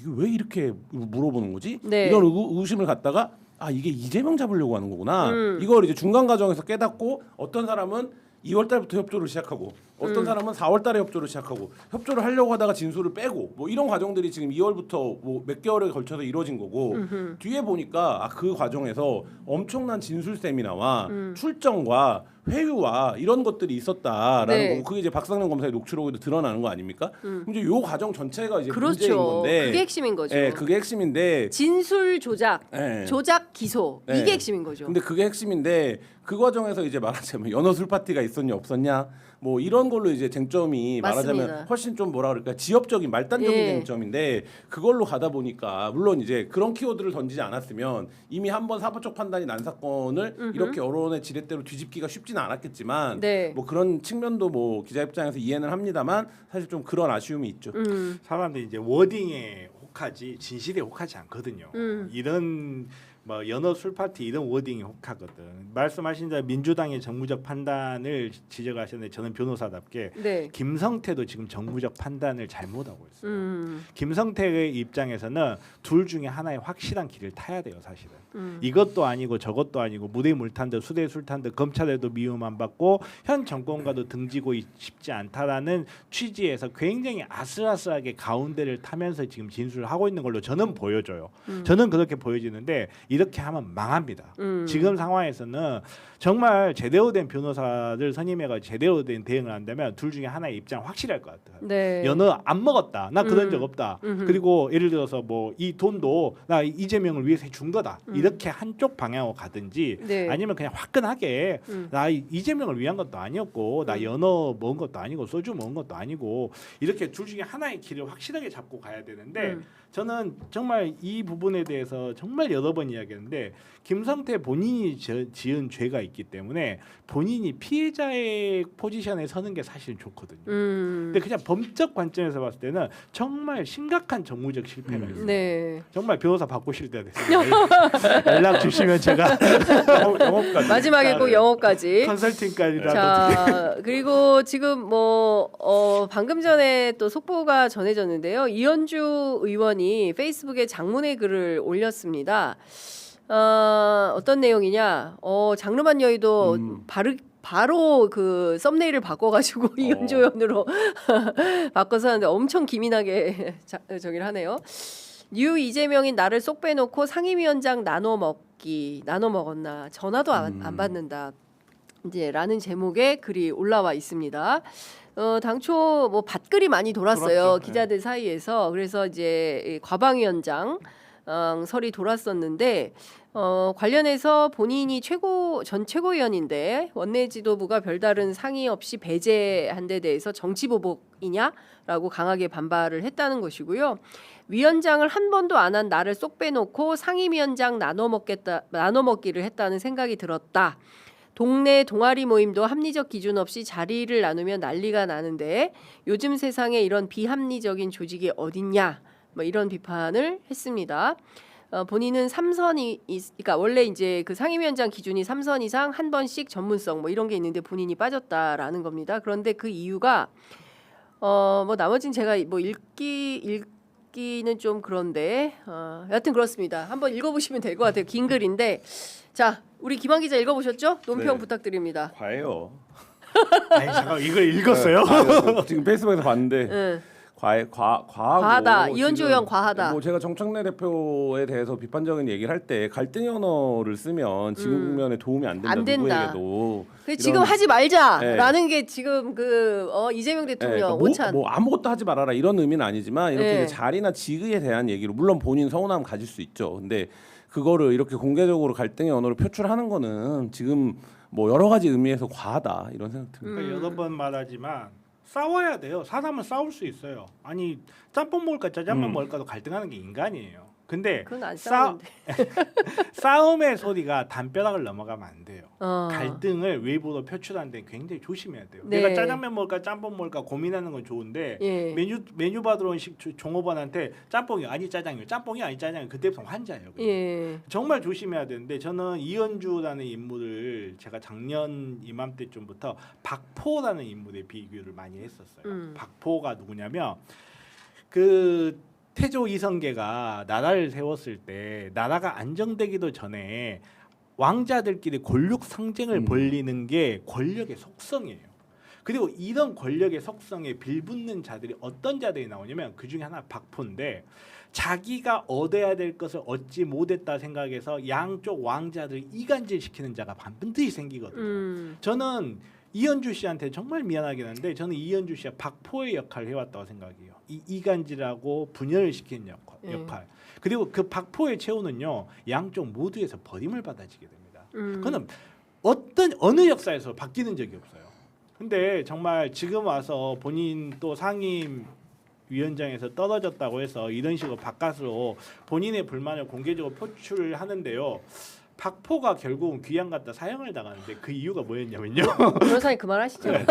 왜 이렇게 물어보는 거지? 이런 의심을 갖다가 이게 이재명 잡으려고 하는 거구나. 이걸 이제 중간 과정에서 깨닫고 어떤 사람은 2월 달부터 협조를 시작하고 어떤 사람은 4월 달에 협조를 시작하고 협조를 하려고 하다가 진술을 빼고 뭐 이런 과정들이 지금 2월부터 뭐 몇 개월에 걸쳐서 이루어진 거고, 뒤에 보니까 그 과정에서 엄청난 진술 세미나와 출정과 회유와 이런 것들이 있었다라는 거고, 그게 이제 박상현 검사의 녹취록에도 드러나는 거 아닙니까? 이제 요 과정 전체가 이제 문제인 건데, 그게 핵심인 거죠. 그게 핵심인데 진술 조작, 조작 기소 이게 핵심인 거죠. 근데 그게 핵심인데 그 과정에서 이제 말하자면 연어 술 파티가 있었냐 없었냐 뭐 이런 걸로 이제 쟁점이 말하자면 훨씬 좀 뭐라 그럴까 지엽적인 말단적인 쟁점인데, 그걸로 가다 보니까 물론 이제 그런 키워드를 던지지 않았으면 이미 한번 사법적 판단이 난 사건을 이렇게 언론의 지렛대로 뒤집기가 쉽지는 않았겠지만 뭐 그런 측면도 뭐 기자 입장에서 이해는 합니다만 사실 좀 그런 아쉬움이 있죠. 사람들이 이제 워딩에 혹하지 진실에 혹하지 않거든요. 이런 뭐 연어 술 파티 이런 워딩이 혹하거든. 말씀하신 대로 민주당의 정무적 판단을 지적하셨는데 저는 변호사답게 김성태도 지금 정무적 판단을 잘못하고 있어요. 김성태의 입장에서는 둘 중에 하나의 확실한 길을 타야 돼요, 사실은. 이것도 아니고 저것도 아니고 무대 물탄 듯 수대 술탄 듯 검찰에도 미움 안 받고 현 정권과도 등지고 싶지 않다라는 취지에서 굉장히 아슬아슬하게 가운데를 타면서 지금 진술을 하고 있는 걸로 저는 보여져요. 저는 그렇게 보여지는데 이렇게 하면 망합니다. 지금 상황에서는 정말 제대로 된 변호사들 선임해가 제대로 된 대응을 한다면 둘 중에 하나의 입장 확실할 것 같아요. 연어 안 먹었다. 나 그런 적 없다. 그리고 예를 들어서 뭐 이 돈도 나 이재명을 위해서 준 거다. 이렇게 한쪽 방향으로 가든지 아니면 그냥 화끈하게 나 이재명을 위한 것도 아니었고 나 연어 먹은 것도 아니고 소주 먹은 것도 아니고 이렇게 둘 중에 하나의 길을 확실하게 잡고 가야 되는데 저는 정말 이 부분에 대해서 정말 여러 번 이야기했는데 김성태 본인이 지은 죄가 있기 때문에 본인이 피해자의 포지션에 서는 게 사실 좋거든요. 근데 그냥 범적 관점에서 봤을 때는 정말 심각한 정무적 실패가 있어요. 정말 변호사 바꾸실 때 됐어요. 연락 주시면 제가 영업까지 마지막에 꼭 영업까지 컨설팅까지라도. 자, 그리고 지금 뭐 방금 전에 또 속보가 전해졌는데요. 이현주 의원이 페이스북에 장문의 글을 올렸습니다. 어떤 내용이냐? 장르만 여의도 바로 그 썸네일을 바꿔가지고 이현조연으로 바꿔서 하는데 엄청 기민하게 저기를 하네요. 뉴 이재명인 나를 쏙 빼놓고 상임위원장 나눠 먹었나? 전화도 안 받는다. 이제 라는 제목의 글이 올라와 있습니다. 당초 뭐 밭글이 많이 돌았어요. 돌았죠. 기자들 사이에서. 그래서 이제 과방위원장 설이 돌았었는데 관련해서 본인이 전 최고위원인데 원내 지도부가 별다른 상의 없이 배제한 데 대해서 정치보복이냐라고 강하게 반발을 했다는 것이고요. 위원장을 한 번도 안 한 나를 쏙 빼놓고 상임위원장 나눠 먹기를 했다는 생각이 들었다. 동네 동아리 모임도 합리적 기준 없이 자리를 나누면 난리가 나는데 요즘 세상에 이런 비합리적인 조직이 어딨냐? 뭐 이런 비판을 했습니다. 본인은 3선이 그러니까 원래 이제 그 상임위원장 기준이 3선 이상 한 번씩 전문성 뭐 이런 게 있는데 본인이 빠졌다라는 겁니다. 그런데 그 이유가 뭐 나머지는 제가 뭐 읽기는 좀 그런데 여하튼 그렇습니다. 한번 읽어보시면 될 것 같아요. 긴 글인데 자 우리 김한 기자 읽어보셨죠? 논평 네. 부탁드립니다. 과해요. 아니 잠깐 이걸 읽었어요? 지금 페이스북에서 봤는데 응. 과하다. 이현주 의원 과하다. 뭐 제가 정청래 대표에 대해서 비판적인 얘기를 할 때 갈등 언어를 쓰면 지금 국면에 도움이 안 된다. 안 된다. 누구에게도. 지금 하지 말자라는 게 지금 이재명 대통령 오찬. 뭐 아무것도 하지 말아라 이런 의미는 아니지만 이렇게 네. 이제 자리나 직위에 대한 얘기로 물론 본인 서운함 가질 수 있죠. 근데 그거를 이렇게 공개적으로 갈등의 언어를 표출하는 거는 지금 뭐 여러 가지 의미에서 과하다 이런 생각 듭니다. 그러니까 여러 번 말하지만 싸워야 돼요. 사람은 싸울 수 있어요. 아니 짬뽕 먹을까 짜장면 먹을까도 갈등하는 게 인간이에요. 근데 그건 안 싸우는데. 싸움의 소리가 담벼락을 넘어가면 안 돼요. 어. 갈등을 외부로 표출하는데 굉장히 조심해야 돼요. 네. 내가 짜장면 먹을까 짬뽕 먹을까 고민하는 건 좋은데 예. 메뉴 받으러 온 종업원한테 짬뽕이 아니 짜장이요. 짬뽕이 아니 짜장이요. 그때부터 환자예요. 그냥. 예. 정말 조심해야 되는데 저는 이현주라는 인물을 제가 작년 이맘때쯤부터 박포라는 인물에 비교를 많이 했었어요. 박포가 누구냐면 그 태조 이성계가 나라를 세웠을 때 나라가 안정되기도 전에 왕자들끼리 권력 상쟁을 벌리는 게 권력의 속성이에요. 그리고 이런 권력의 속성에 빌붙는 자들이 어떤 자들이 나오냐면 그 중에 하나 박포인데 자기가 얻어야 될 것을 얻지 못했다 생각해서 양쪽 왕자들 이간질시키는 자가 반드시 생기거든요. 저는 이현주 씨한테 정말 미안하긴 한데 저는 이현주 씨가 박포의 역할을 해왔다고 생각해요. 이간질하고 분열을 시키는 역할. 그리고 그 박포의 최후는요. 양쪽 모두에서 버림을 받아지게 됩니다. 그거는 어느 역사에서 바뀌는 적이 없어요. 근데 정말 지금 와서 본인 또 상임 위원장에서 떨어졌다고 해서 이런 식으로 바깥으로 본인의 불만을 공개적으로 표출하는데요. 박포가 결국은 귀양 갔다 사형을 당하는데 그 이유가 뭐였냐면요. 변호사님 그만하시죠. 네.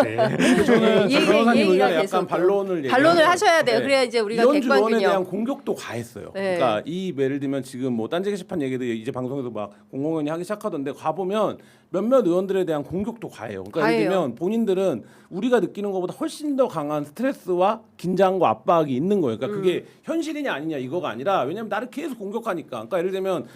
저는 얘기가 의견에 약간 계속 반론을 하셔야 돼요. 네. 그래야 이제 우리가 이현주 객관 의원에 대한 균형. 공격도 과했어요. 네. 그러니까 이 예를 들면 지금 뭐 딴지 게시판 얘기도 이제 방송에서 막 공공연히 하기 시작하던데 가보면 몇몇 의원들에 대한 공격도 과해요. 그러니까 예를 들면 본인들은 우리가 느끼는 것보다 훨씬 더 강한 스트레스와 긴장과 압박이 있는 거예요. 그러니까 그게 현실이냐 아니냐 이거가 아니라 왜냐하면 나를 계속 공격하니까. 그러니까 예를 들면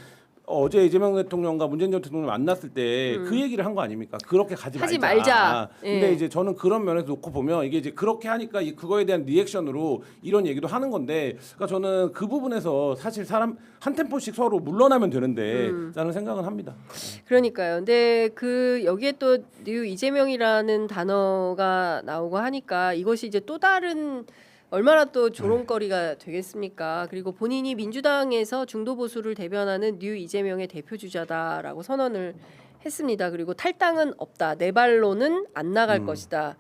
어제 이재명 대통령과 문재인 전 대통령을 만났을 때 그 얘기를 한 거 아닙니까? 그렇게 하지 말자. 근데 예. 이제 저는 그런 면에서 놓고 보면 이게 이제 그렇게 하니까 그거에 대한 리액션으로 이런 얘기도 하는 건데, 그러니까 저는 그 부분에서 사실 사람 한 템포씩 서로 물러나면 되는데 라는 생각은 합니다. 그러니까요. 근데 여기에 또 뉴 이재명이라는 단어가 나오고 하니까 이것이 이제 또 다른 얼마나 또 조롱거리가 되겠습니까? 그리고 본인이 민주당에서 중도 보수를 대변하는 뉴 이재명의 대표 주자다라고 선언을 했습니다. 그리고 탈당은 없다. 내 발로는 안 나갈 것이다.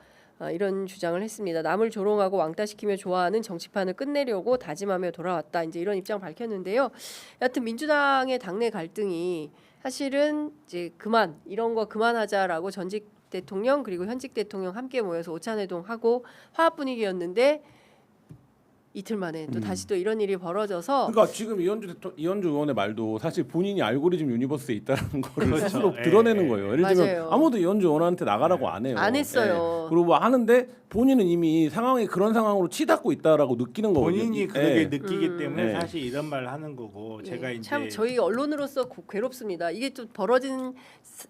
이런 주장을 했습니다. 남을 조롱하고 왕따시키며 좋아하는 정치판을 끝내려고 다짐하며 돌아왔다. 이제 이런 입장을 밝혔는데요. 여하튼 민주당의 당내 갈등이 사실은 이제 이런 거 그만하자라고 전직 대통령 그리고 현직 대통령 함께 모여서 오찬회동하고 화합 분위기였는데 이틀 만에 또 다시 또 이런 일이 벌어져서 그러니까 지금 이현주 의원의 말도 사실 본인이 알고리즘 유니버스에 있다는 거를 그렇죠. 스스로 예, 드러내는 예. 거예요. 예를 맞아요. 들면 아무도 이현주 의원한테 나가라고 안 해요. 안 했어요. 예. 그리고 뭐 하는데 본인은 이미 상황이 그런 상황으로 치닫고 있다라고 느끼는 거거든요. 본인이 그렇게 예. 느끼기 때문에 네. 사실 이런 말을 하는 거고 제가 네, 이제 참 저희 언론으로서 괴롭습니다. 이게 좀 벌어진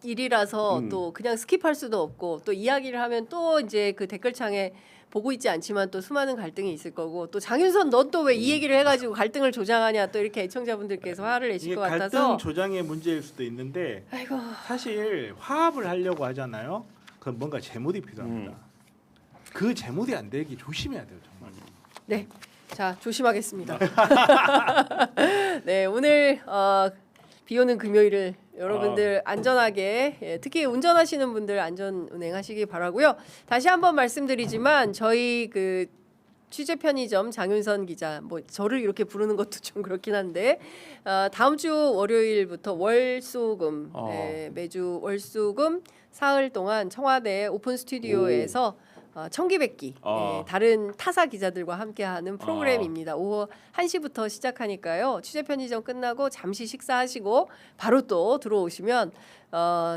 일이라서 또 그냥 스킵할 수도 없고 또 이야기를 하면 또 이제 그 댓글창에 보고 있지 않지만 또 수많은 갈등이 있을 거고 또 장윤선 넌 또 왜 이 얘기를 해가지고 갈등을 조장하냐 또 이렇게 애청자분들께서 화를 내실 이게 것 갈등 같아서 조장의 문제일 수도 있는데 아이고 사실 화합을 하려고 하잖아요. 그럼 뭔가 재물이 필요합니다. 그 재물이 안 되기 조심해야 돼요, 정말. 네. 자, 조심하겠습니다. 네, 오늘 비 오는 금요일을 여러분들 안전하게 특히 운전하시는 분들 안전 운행하시기 바라고요. 다시 한번 말씀드리지만 저희 그 취재 편의점 장윤선 기자 뭐 저를 이렇게 부르는 것도 좀 그렇긴 한데 다음 주 월요일부터 월수금 매주 월수금 사흘 동안 청와대 오픈 스튜디오에서 청기백기 다른 타사 기자들과 함께하는 프로그램입니다. 오후 1시부터 시작하니까요. 취재 편의점 끝나고 잠시 식사하시고 바로 또 들어오시면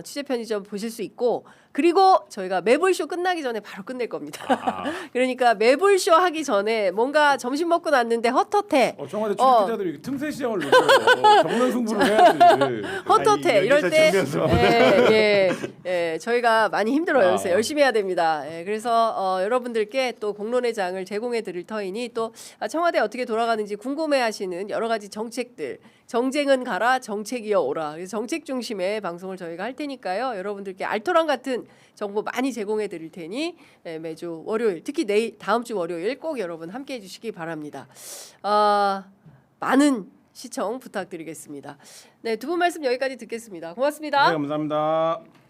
취재 편의점 보실 수 있고 그리고 저희가 매불쇼 끝나기 전에 바로 끝낼 겁니다. 그러니까 매불쇼 하기 전에 뭔가 점심 먹고 났는데 헛헛해. 청와대 출입 기자들이 틈새 시장을 노려요. 정면 승부를 해야지. 헛헛해 아니, 이럴 때 여기서 저희가 많이 힘들어요. 그래서 열심히 해야 됩니다. 그래서 여러분들께 또 공론의 장을 제공해 드릴 터이니 또 청와대 어떻게 돌아가는지 궁금해하시는 여러 가지 정책들 정쟁은 가라 정책이여 오라. 그래서 정책 중심의 방송을 저희가 할 테니까요. 여러분들께 알토란 같은 정보 많이 제공해 드릴 테니 매주 월요일 특히 다음 주 월요일 꼭 여러분 함께해 주시기 바랍니다. 많은 시청 부탁드리겠습니다. 네, 두 분 말씀 여기까지 듣겠습니다. 고맙습니다. 네, 감사합니다.